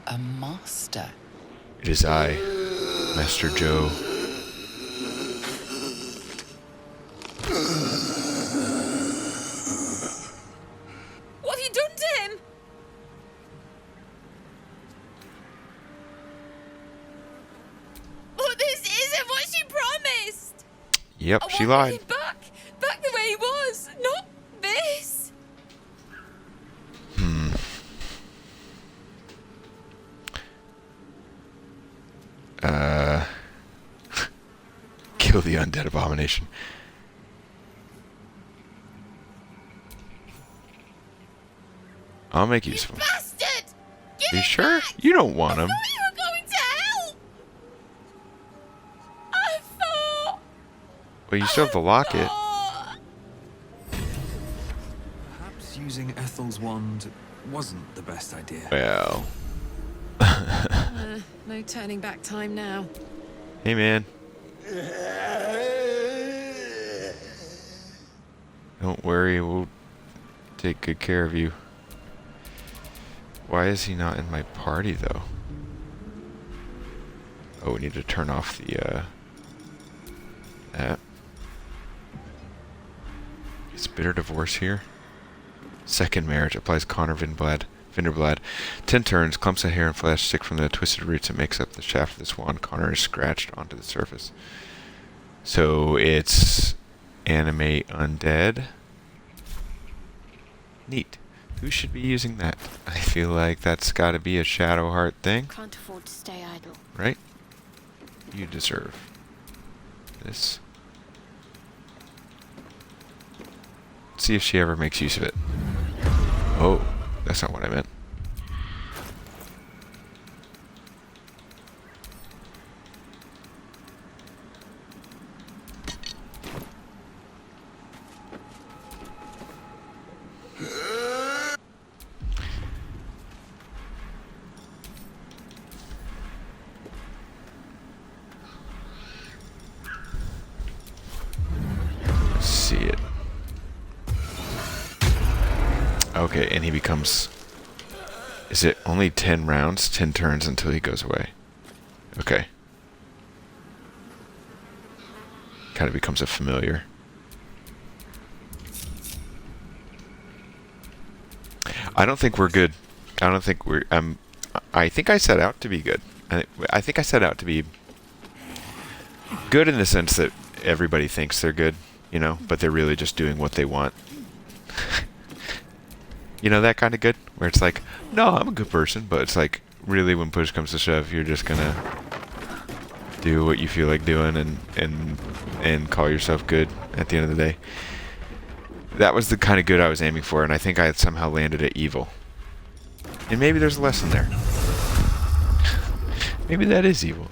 a master. It is I, Master Joe. What have you done to him? Oh, this isn't what she promised! Yep, she lied. Back the way he was, not this. Kill the undead abomination. I'll make use of him. Bastard! Are you sure? You don't want him. You were going to help. I thought. Well, you still have the locket. Perhaps using Ethel's wand wasn't the best idea. Well. No turning back time now. Hey, man. Don't worry, we'll take good care of you. Why is he not in my party, though? Oh, we need to turn off the, that. Is bitter divorce here? Second marriage applies Connor Vinderblad. 10 turns, clumps of hair and flesh stick from the twisted roots that makes up the shaft of this wand. Connor is scratched onto the surface. So it's animate undead. Neat. Who should be using that? I feel like that's got to be a Shadowheart thing. Can't afford to stay idle. Right? You deserve this. Let's see if she ever makes use of it. Oh, that's not what I meant. See it. Okay, and he becomes... Is it only 10 rounds? 10 turns until he goes away. Okay. Kind of becomes a familiar. I don't think we're good. I don't think we're... I think I set out to be good. I think I set out to be good in the sense that everybody thinks they're good, you know, but they're really just doing what they want. You know, that kind of good? Where it's like, no, I'm a good person, but it's like, really when push comes to shove, you're just gonna do what you feel like doing and call yourself good at the end of the day. That was the kind of good I was aiming for, and I think I had somehow landed at evil. And maybe there's a lesson there. Maybe that is evil.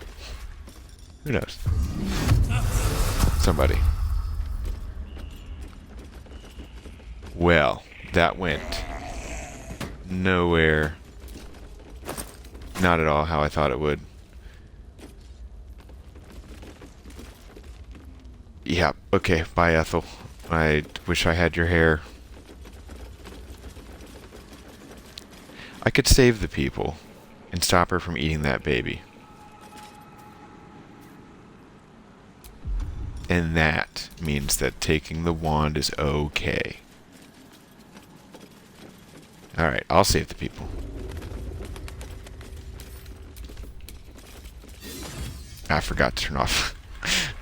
Who knows? Somebody. Well, that went nowhere. Not at all how I thought it would. Yeah, okay, bye Ethel. I wish I had your hair. I could save the people and stop her from eating that baby. And that means that taking the wand is okay. Alright, I'll save the people. I forgot to turn off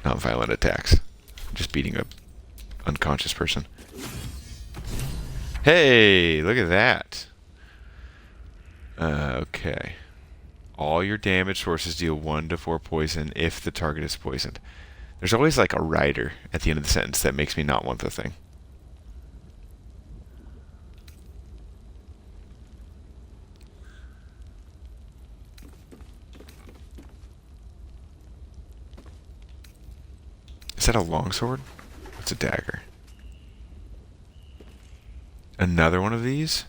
non-violent attacks. Just beating a unconscious person. Hey, look at that. Okay. All your damage sources deal 1 to 4 poison if the target is poisoned. There's always like a rider at the end of the sentence that makes me not want the thing. that a longsword? What's a dagger? Another one of these?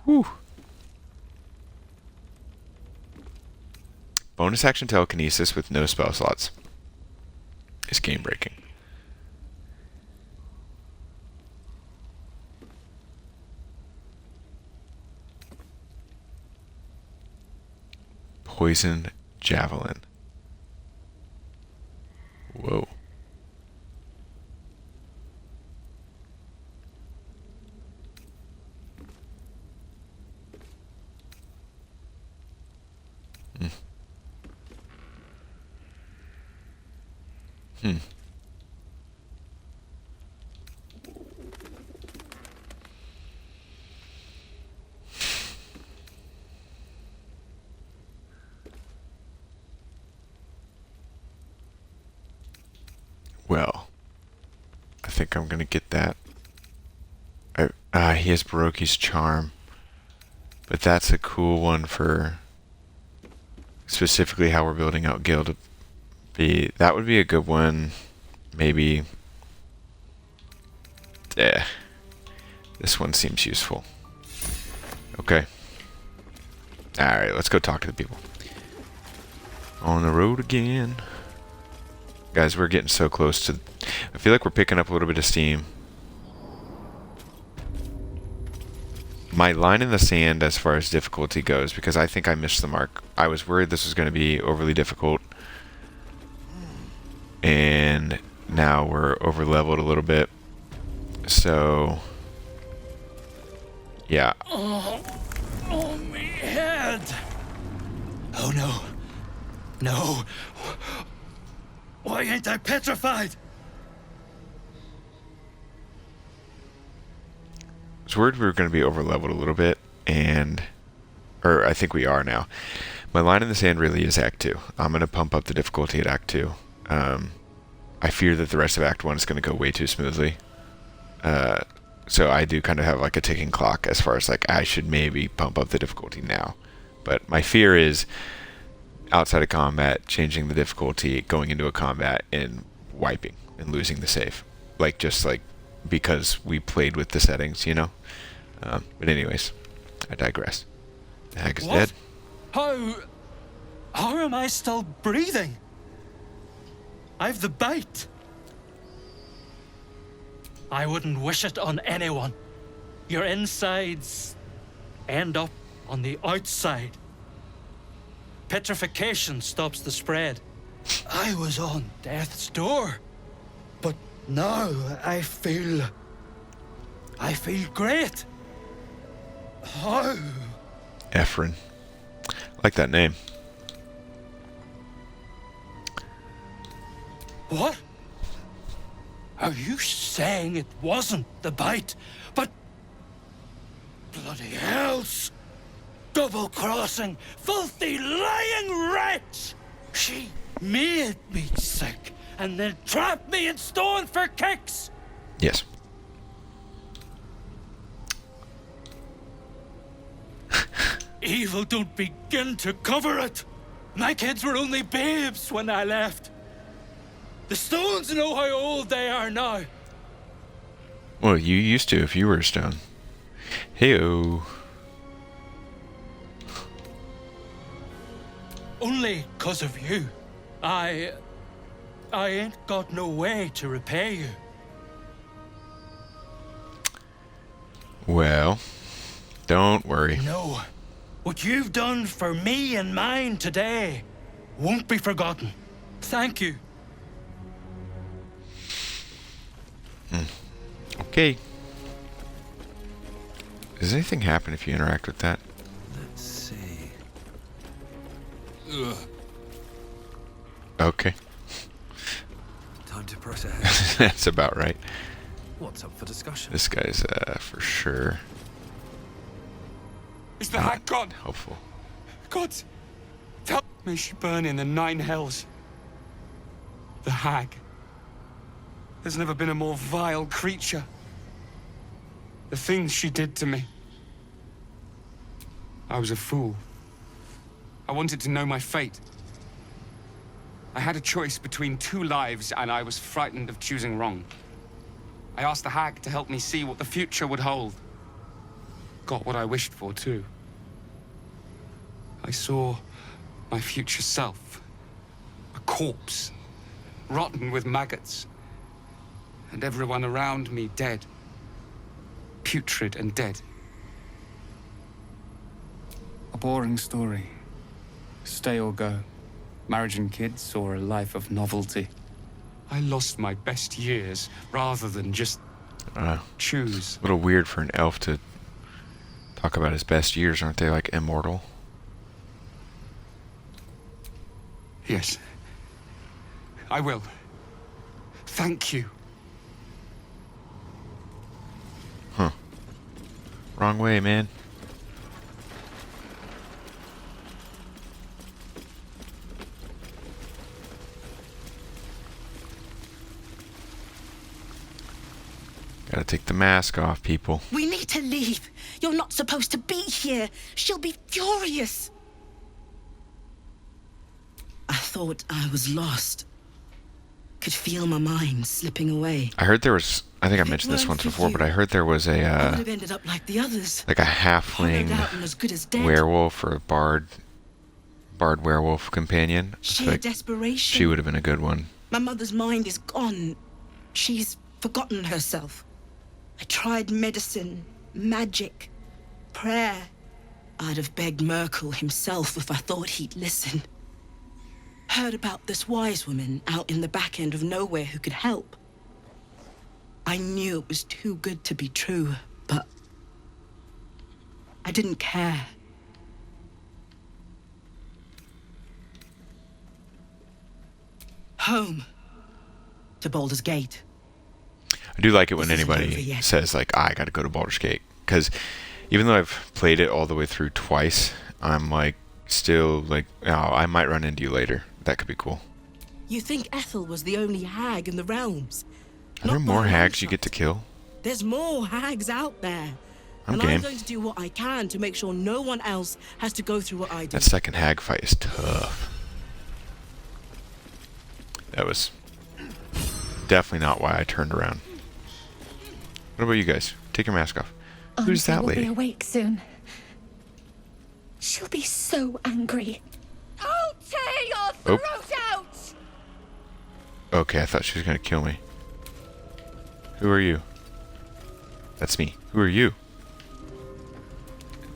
Whew. Bonus action telekinesis with no spell slots. It's game breaking. Poison javelin. Whoa. Hmm. Well, I think I'm gonna get that. He has Baroki's charm, but that's a cool one for specifically how we're building out guild. That would be a good one. Maybe. This one seems useful. Okay. Alright, let's go talk to the people. On the road again. Guys, we're getting so close to... I feel like we're picking up a little bit of steam. My line in the sand as far as difficulty goes, because I think I missed the mark. I was worried this was going to be overly difficult. And now we're over leveled a little bit. So... yeah. Oh, my head. Oh, no. No. Why ain't I petrified? I was worried we were going to be over leveled a little bit, or I think we are now. My line in the sand really is Act 2. I'm going to pump up the difficulty at Act 2. I fear that the rest of Act 1 is going to go way too smoothly. So I do kind of have like a ticking clock as far as like I should maybe pump up the difficulty now. But my fear is outside of combat, changing the difficulty, going into a combat and wiping and losing the save. Like just like because we played with the settings, you know? But anyways, I digress. The hag is dead. How am I still breathing? I've the bite. I wouldn't wish it on anyone. Your insides end up on the outside. Petrification stops the spread. I was on death's door, but now I feel great. How? Ephron. I like that name. What? Are you saying it wasn't the bite, but... bloody hells! Double-crossing, filthy, lying wretch! She made me sick, and then trapped me in stone for kicks! Yes. Evil don't begin to cover it! My kids were only babes when I left. The stones know how old they are now. Well, you used to if you were a stone. Hey-oh. Only 'cause of you. I ain't got no way to repay you. Well, don't worry. No. What you've done for me and mine today won't be forgotten. Thank you. Okay. Does anything happen if you interact with that? Let's see. Ugh. Okay. Time to press ahead. That's about right. What's up for discussion? This guy's for sure. Is the hag gone? Helpful. God, may she burn in the 9 hells. The hag. There's never been a more vile creature. The things she did to me. I was a fool. I wanted to know my fate. I had a choice between 2 lives, and I was frightened of choosing wrong. I asked the hag to help me see what the future would hold. Got what I wished for, too. I saw my future self. A corpse, rotten with maggots. And everyone around me dead. Putrid and dead. A boring story. Stay or go. Marriage and kids, or a life of novelty. I lost my best years rather than just choose. A little weird for an elf to talk about his best years. Aren't they like immortal? Yes. I will. Thank you. Huh. Wrong way, man. Gotta take the mask off, people. We need to leave. You're not supposed to be here. She'll be furious. I thought I was lost. Could feel my mind slipping away. I heard there was, I think I mentioned this once before, but I heard there was I would a, have ended up like the others. like a halfling Hollowed out and as good as dead. werewolf or a bard werewolf companion. Sheer Like, desperation. she would have been a good one. My mother's mind is gone. She's forgotten herself. I tried medicine, magic, prayer. I'd have begged Merkel himself if I thought he'd listen. Heard about this wise woman out in the back end of nowhere who could help. I knew it was too good to be true, but I didn't care. Home. To Baldur's Gate. I do like it when This isn't over anybody yet. says like, I gotta go to Baldur's Gate, because even though I've played it all the way through twice, I'm like still like, oh, I might run into you later. That could be cool. You think Ethel was the only hag in the realms? Are there more hags you get to kill? There's more hags out there. I'm and game. I'm going to do what I can to make sure no one else has to go through what I did. That second hag fight is tough. That was definitely not why I turned around. What about you guys? Take your mask off. Who's that Will be lady? awake soon. She'll be so angry. I'll tear your Oh. throat out! Okay, I thought she was gonna kill me. Who are you? That's me. Who are you?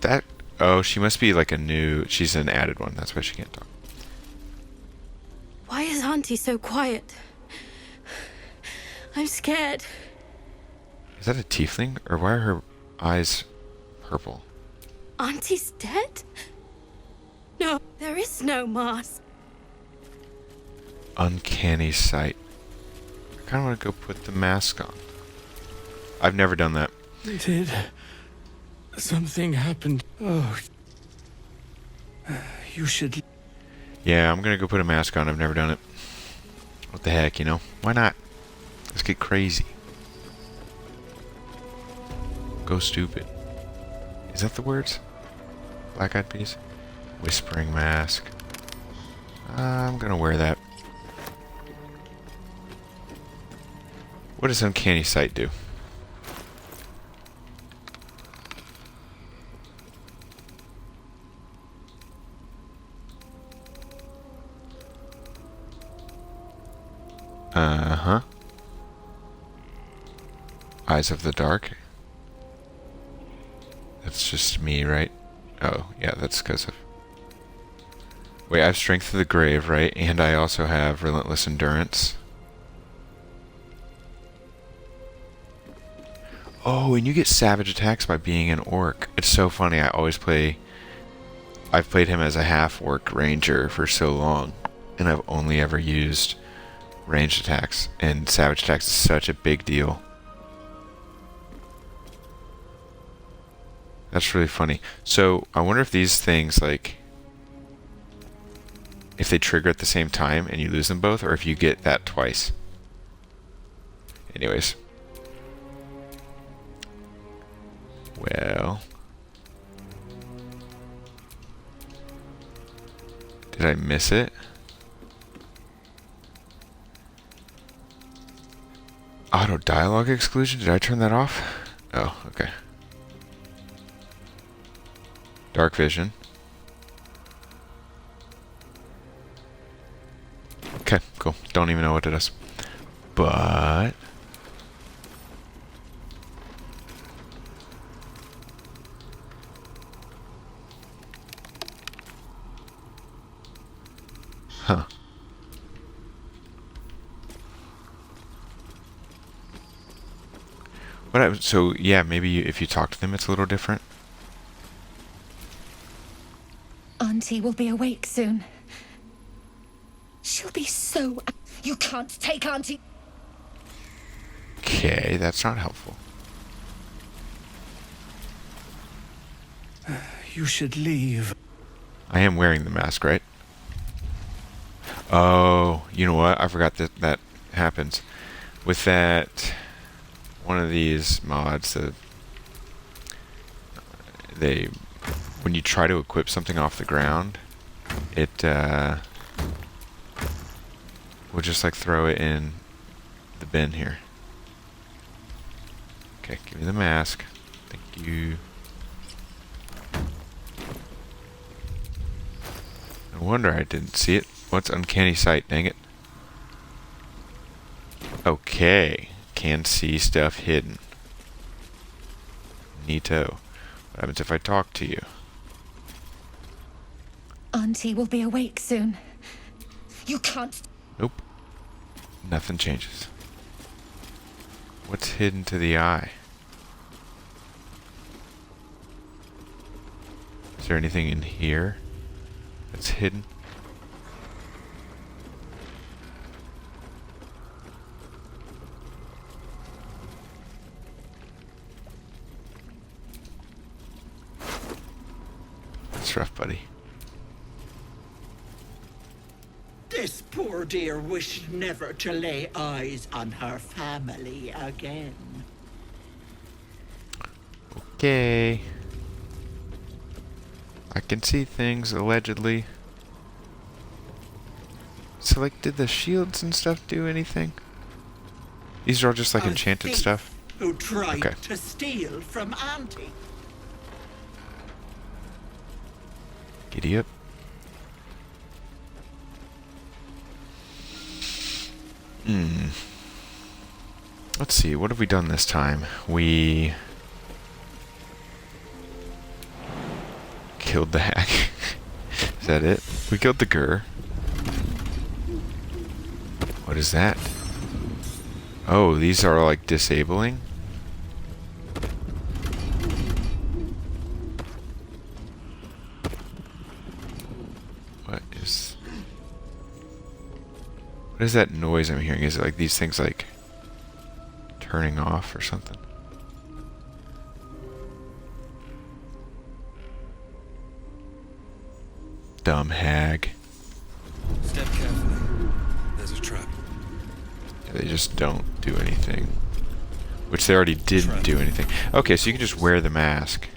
That... Oh, she must be like a new... She's an added one. That's why she can't talk. Why is Auntie so quiet? I'm scared. Is that a tiefling? Or why are her eyes purple? Auntie's dead? No, there is no mask. Uncanny sight. I kind of want to go put the mask on. I've never done that. Did something happen? Oh, you should. Yeah, I'm gonna go put a mask on. I've never done it. What the heck, you know? Why not? Let's get crazy. Go stupid. Is that the words? Black Eyed Peas? Whispering mask. I'm gonna wear that. What does Uncanny Sight do? Uh-huh. Eyes of the Dark. That's just me, right? Oh, yeah, that's because of... Wait, I have Strength of the Grave, right? And I also have Relentless Endurance. Oh, and you get savage attacks by being an orc. It's so funny, I always play... I've played him as a half-orc ranger for so long, and I've only ever used ranged attacks, and savage attacks is such a big deal. That's really funny. So, I wonder if these things, like... if they trigger at the same time and you lose them both, or if you get that twice. Anyways. Well... Did I miss it? Auto dialogue exclusion? Did I turn that off? Oh, okay. Dark vision. Okay, cool. Don't even know what it is. But... Huh. So, yeah, maybe if you talk to them, it's a little different. Auntie will be awake soon. She'll be so... You can't take Auntie... Okay, that's not helpful. You should leave. I am wearing the mask, right? Oh, you know what? I forgot that that happens. With that... One of these mods, when you try to equip something off the ground, it will just like throw it in the bin here. Okay, give me the mask. Thank you. No wonder I didn't see it. What's uncanny sight? Dang it. Okay. Can see stuff hidden. Neato. What happens if I talk to you? Auntie will be awake soon. You can't... Nope. Nothing changes. What's hidden to the eye? Is there anything in here that's hidden? That's rough, buddy. This poor dear wished never to lay eyes on her family again. Okay. I can see things, allegedly. So, like, did the shields and stuff do anything? These are all just, like, enchanted stuff? Who tried okay. to steal from Auntie. Giddy up. Let's see, what have we done this time? We killed the Hag. Is that it? We killed the Gur. What is that? Oh, these are like disabling? What is that noise I'm hearing? Is it like these things like turning off or something? Dumb hag. Step carefully. There's a trap. Yeah, they just don't do anything. Which they already didn't do anything. Okay, so you can just wear the mask.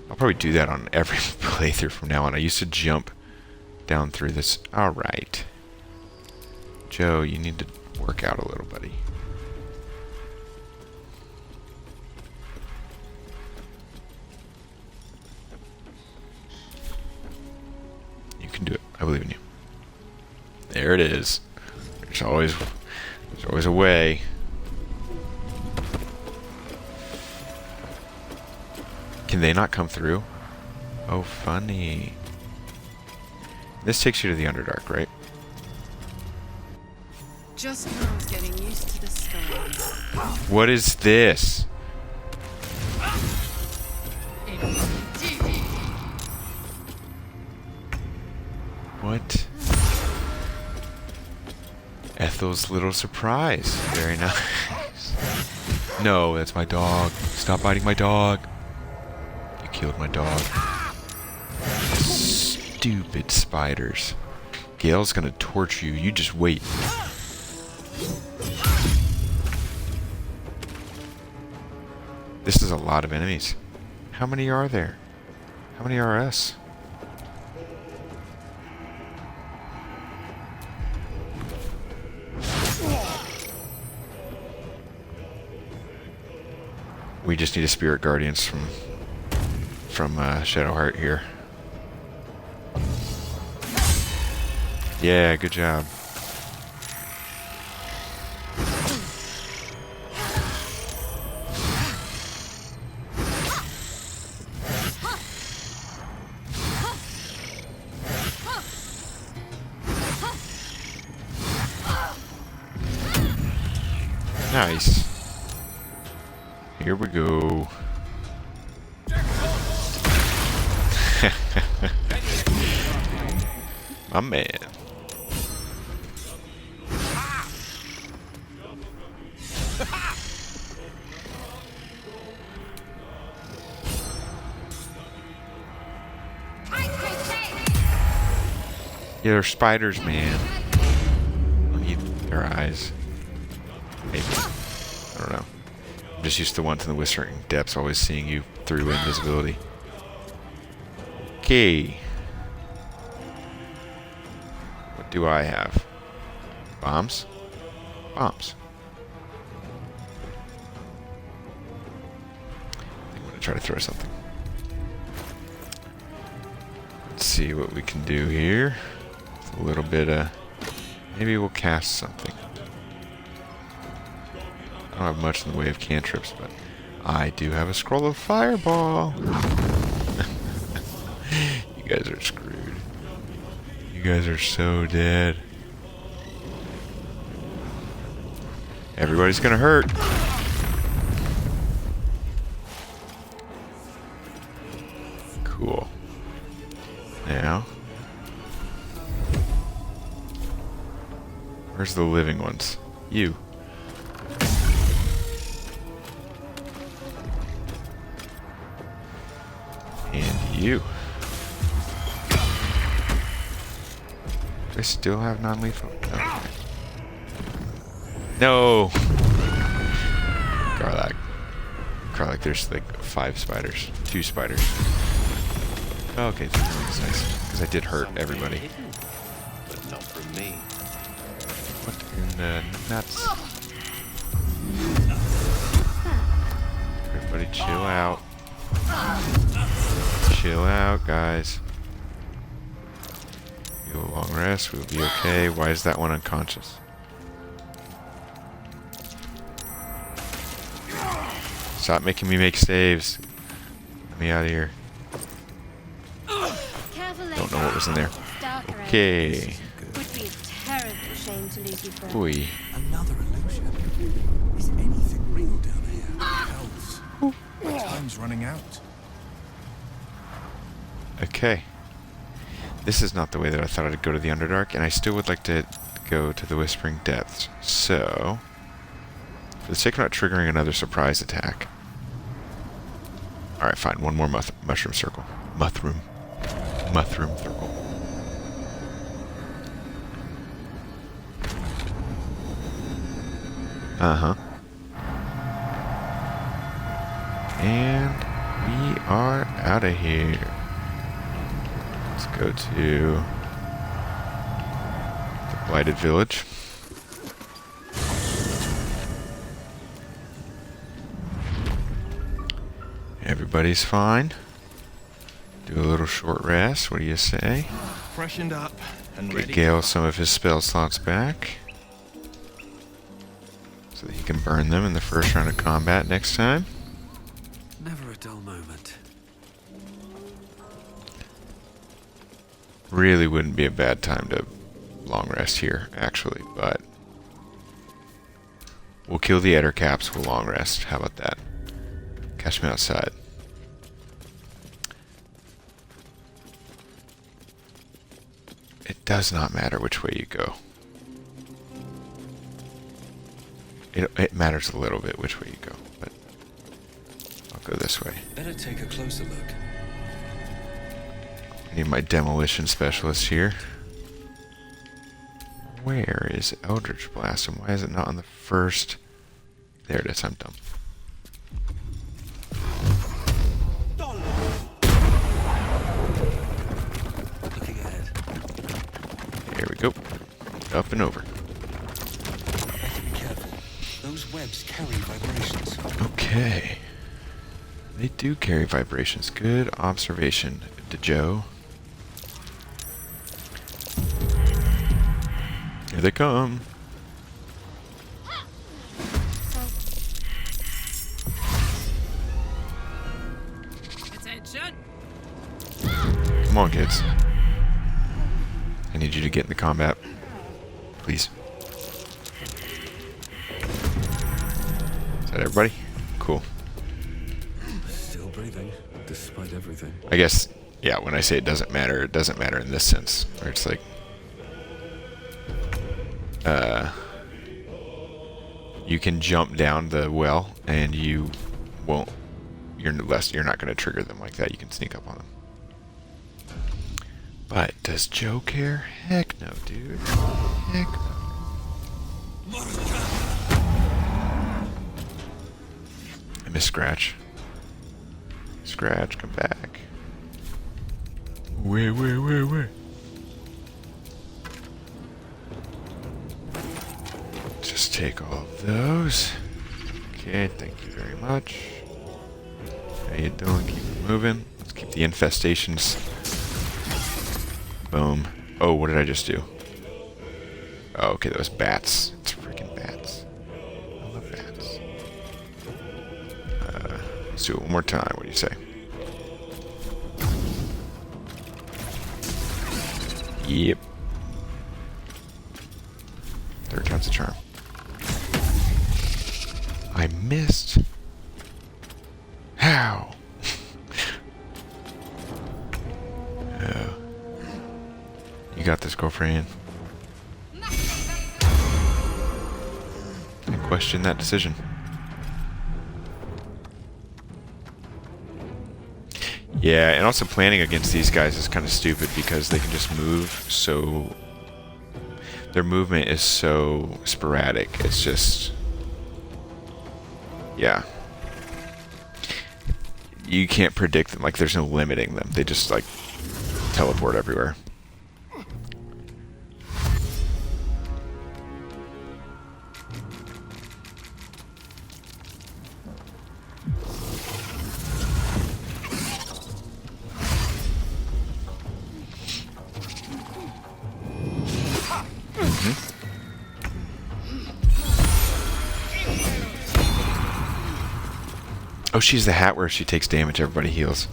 I'll probably do that on every playthrough from now on. I used to jump down through this. Alright. Joe, you need to work out a little, buddy. You can do it. I believe in you. There it is. There's always a way. Can they not come through? Oh, funny. This takes you to the Underdark, right? Just when I was getting used to the stars. What is this? What? Ethel's little surprise. Very nice. No, that's my dog. Stop biting my dog. You killed my dog. Stupid spiders. Gale's gonna torture you. You just wait. This is a lot of enemies. How many are there? How many are us? We just need a spirit guardians from Shadowheart here. Yeah, good job. Nice. Here we go. My man. Yeah, they're spiders, man. I need their eyes. Maybe. I don't know. I'm just used to ones in the Whispering Depths always seeing you through invisibility. Okay. What do I have? Bombs? Bombs. I think I'm going to try to throw something. Let's see what we can do here. A little bit of... Maybe we'll cast something. I don't have much in the way of cantrips, but I do have a scroll of fireball. You guys are screwed. You guys are so dead. Everybody's gonna hurt. Cool. Now, where's the living ones? You. And you. Do I still have non-lethal? No. No! Garlic, there's like 5 spiders. 2 spiders. Oh, okay, that's nice. Because I did hurt everybody. But not from me. What in the nuts? Everybody chill out. Chill out, guys. Do a long rest, we'll be okay. Why is that one unconscious? Stop making me make saves. Get me out of here. Don't know what was in there. Okay. Would be a terrible shame to lose you forever. Oy. Another illusion. Is anything real down here? Hells. My time's running out. Okay. This is not the way that I thought I'd go to the Underdark, and I still would like to go to the Whispering Depths. So, for the sake of not triggering another surprise attack. Alright, fine. One more mushroom circle. Mushroom circle. Uh-huh. And we are out of here. Let's go to the Blighted Village. Everybody's fine. Do a little short rest. What do you say? Freshened up and Get ready. Gale some of his spell slots back, so that he can burn them in the first round of combat next time. Never a dull moment. Really wouldn't be a bad time to long rest here, actually, but we'll kill the Ettercaps, we'll long rest. How about that? Catch me outside. It does not matter which way you go. It matters a little bit which way you go, but I'll go this way. Better take a closer look. I need my demolition specialist here. Where is Eldritch Blast, and why is it not on the first? There it is, I'm dumb. Looking ahead. Here we go. Up and over. Better be careful. Those webs carry vibrations. Okay. They do carry vibrations. Good observation, Joe. Here they come. Attention. Come on, kids. I need you to get into combat. Please. Is that everybody? Cool. Still breathing, despite everything. I guess, yeah, when I say it doesn't matter in this sense. Where it's like... you can jump down the well, and you won't... You're not going to trigger them like that. You can sneak up on them. But does Joe care? Heck no, dude. Heck no. I miss Scratch. Scratch, come back. Where? Just take all of those. Okay, thank you very much. How you doing? Keep it moving. Let's keep the infestations. Boom. Oh, what did I just do? Oh, okay, that was bats. It's freaking bats. I love bats. Let's do it one more time. What do you say? Yep. Third time's a charm. I missed. How? Oh. You got this, girlfriend. I question that decision. Yeah, and also planning against these guys is kind of stupid because they can just move so... Their movement is so sporadic. It's just... Yeah. You can't predict them. Like, there's no limiting them. They just, like, teleport everywhere. Oh, she's the hat where she takes damage, everybody heals.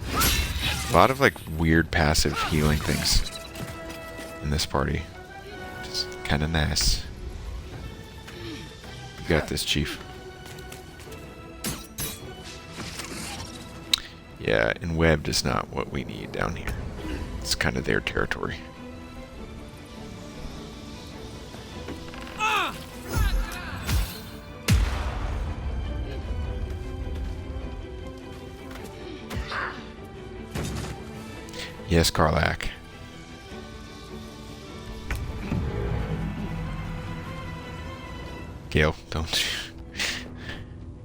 A lot of, like, weird passive healing things in this party. Just kind of nice. You got this, Chief. Yeah, and webbed is not what we need down here. It's kind of their territory. Yes, Karlak. Gale, don't...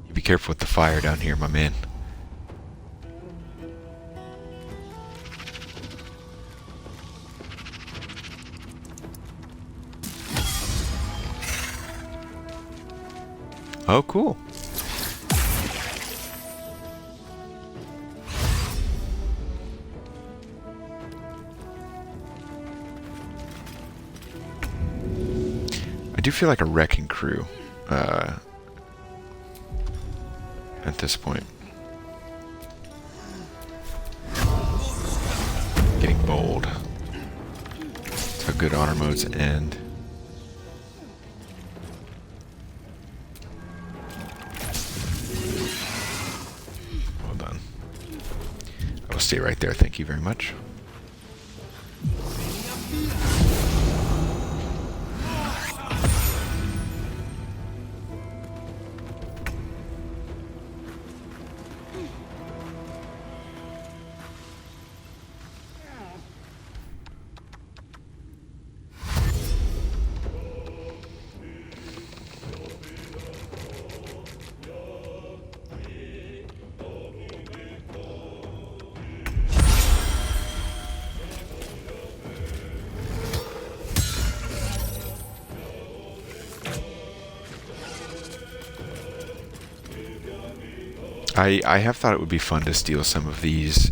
You be careful with the fire down here, my man. Oh, cool. I do feel like a wrecking crew at this point. Getting bold. That's how good honor modes end. Well done. I will stay right there. Thank you very much. I have thought it would be fun to steal some of these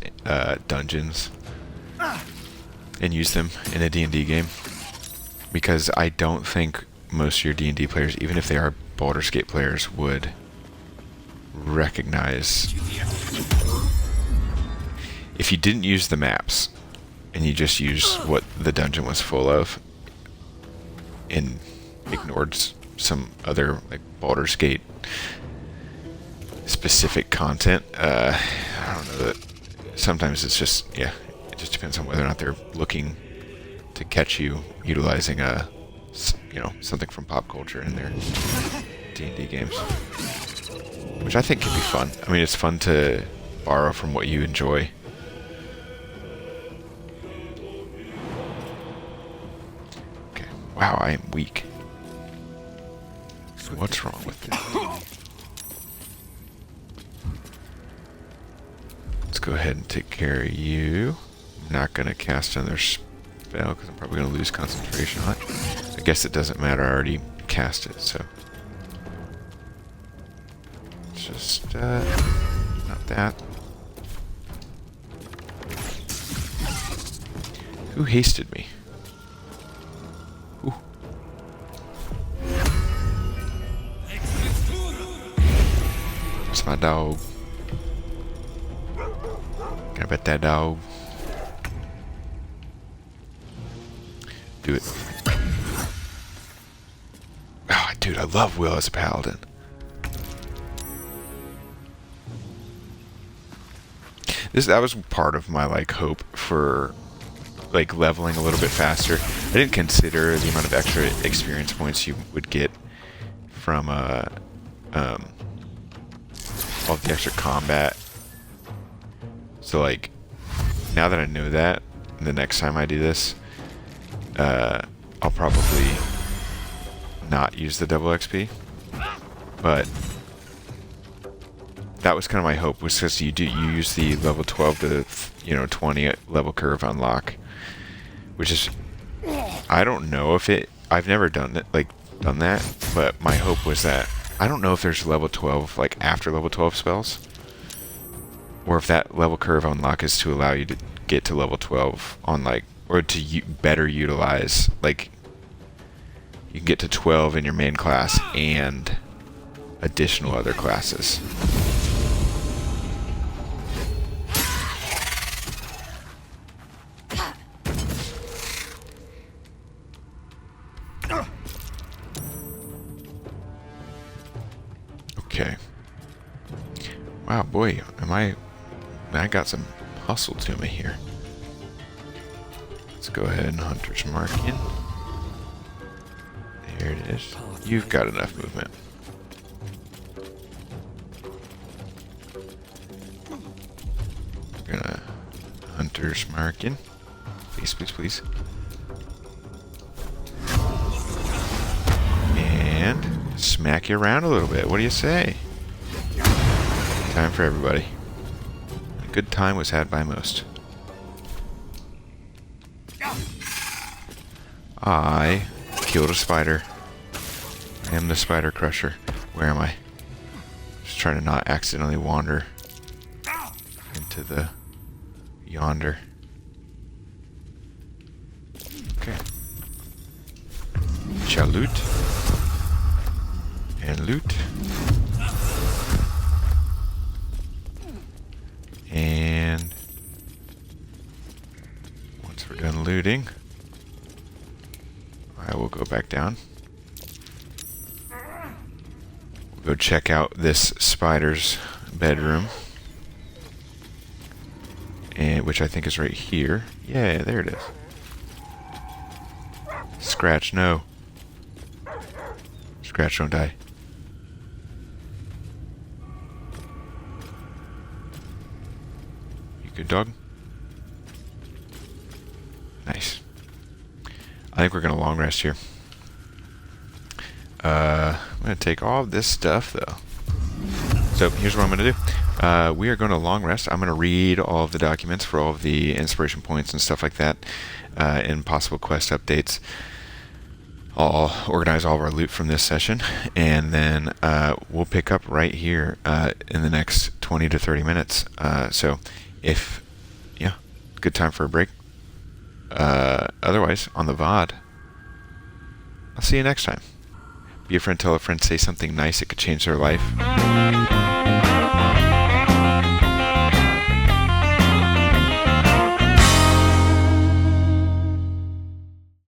dungeons and use them in a D&D game, because I don't think most of your D&D players, even if they are Baldur's Gate players, would recognize. If you didn't use the maps and you just used what the dungeon was full of and ignored some other like Baldur's Gate specific content, I don't know, that sometimes it's just, yeah, it just depends on whether or not they're looking to catch you utilizing something from pop culture in their D&D games, which I think can be fun. I mean, it's fun to borrow from what you enjoy. Okay, wow, I am weak. What's wrong with me? Let's go ahead and take care of you. I'm not going to cast another spell because I'm probably going to lose concentration on it. I guess it doesn't matter, I already cast it, so. It's just, not that. Who hasted me? Ooh. That's my dog. Gotta bet that dog. Do it. Oh, dude, I love Will as a paladin. That was part of my like hope for like leveling a little bit faster. I didn't consider the amount of extra experience points you would get from all the extra combat. So like, now that I know that, the next time I do this, I'll probably not use the double XP. But that was kind of my hope, was because you use the level 12 to 20 level curve unlock, which is, I don't know if I've never done that, but my hope was that I don't know if there's level 12 like after level 12 spells, or if that level curve unlock is to allow you to get to level 12 on like, or to better utilize, like you can get to 12 in your main class and additional other classes. Okay. Wow, boy, I got some hustle to me here. Let's go ahead and Hunter's Mark in. There it is. You've got enough movement. We're gonna Hunter's Mark in. Please, please, please. And smack you around a little bit. What do you say? Time for everybody. A good time was had by most. I killed a spider. I am the spider crusher. Where am I? Just trying to not accidentally wander into the yonder. Okay. Shall loot. And loot. And once we're done looting, I will go back down. We'll go check out this spider's bedroom, and which I think is right here. Yeah, there it is. Scratch, no. Scratch, don't die. You good dog? Nice. I think we're going to long rest here. I'm going to take all of this stuff, though. So here's what I'm going to do. We are going to long rest. I'm going to read all of the documents for all of the inspiration points and stuff like that, and possible quest updates. I'll organize all of our loot from this session, and then we'll pick up right here in the next 20 to 30 minutes. So if, yeah, good time for a break. Otherwise, on the VOD, I'll see you next time. Be a friend, tell a friend, say something nice. It could change their life.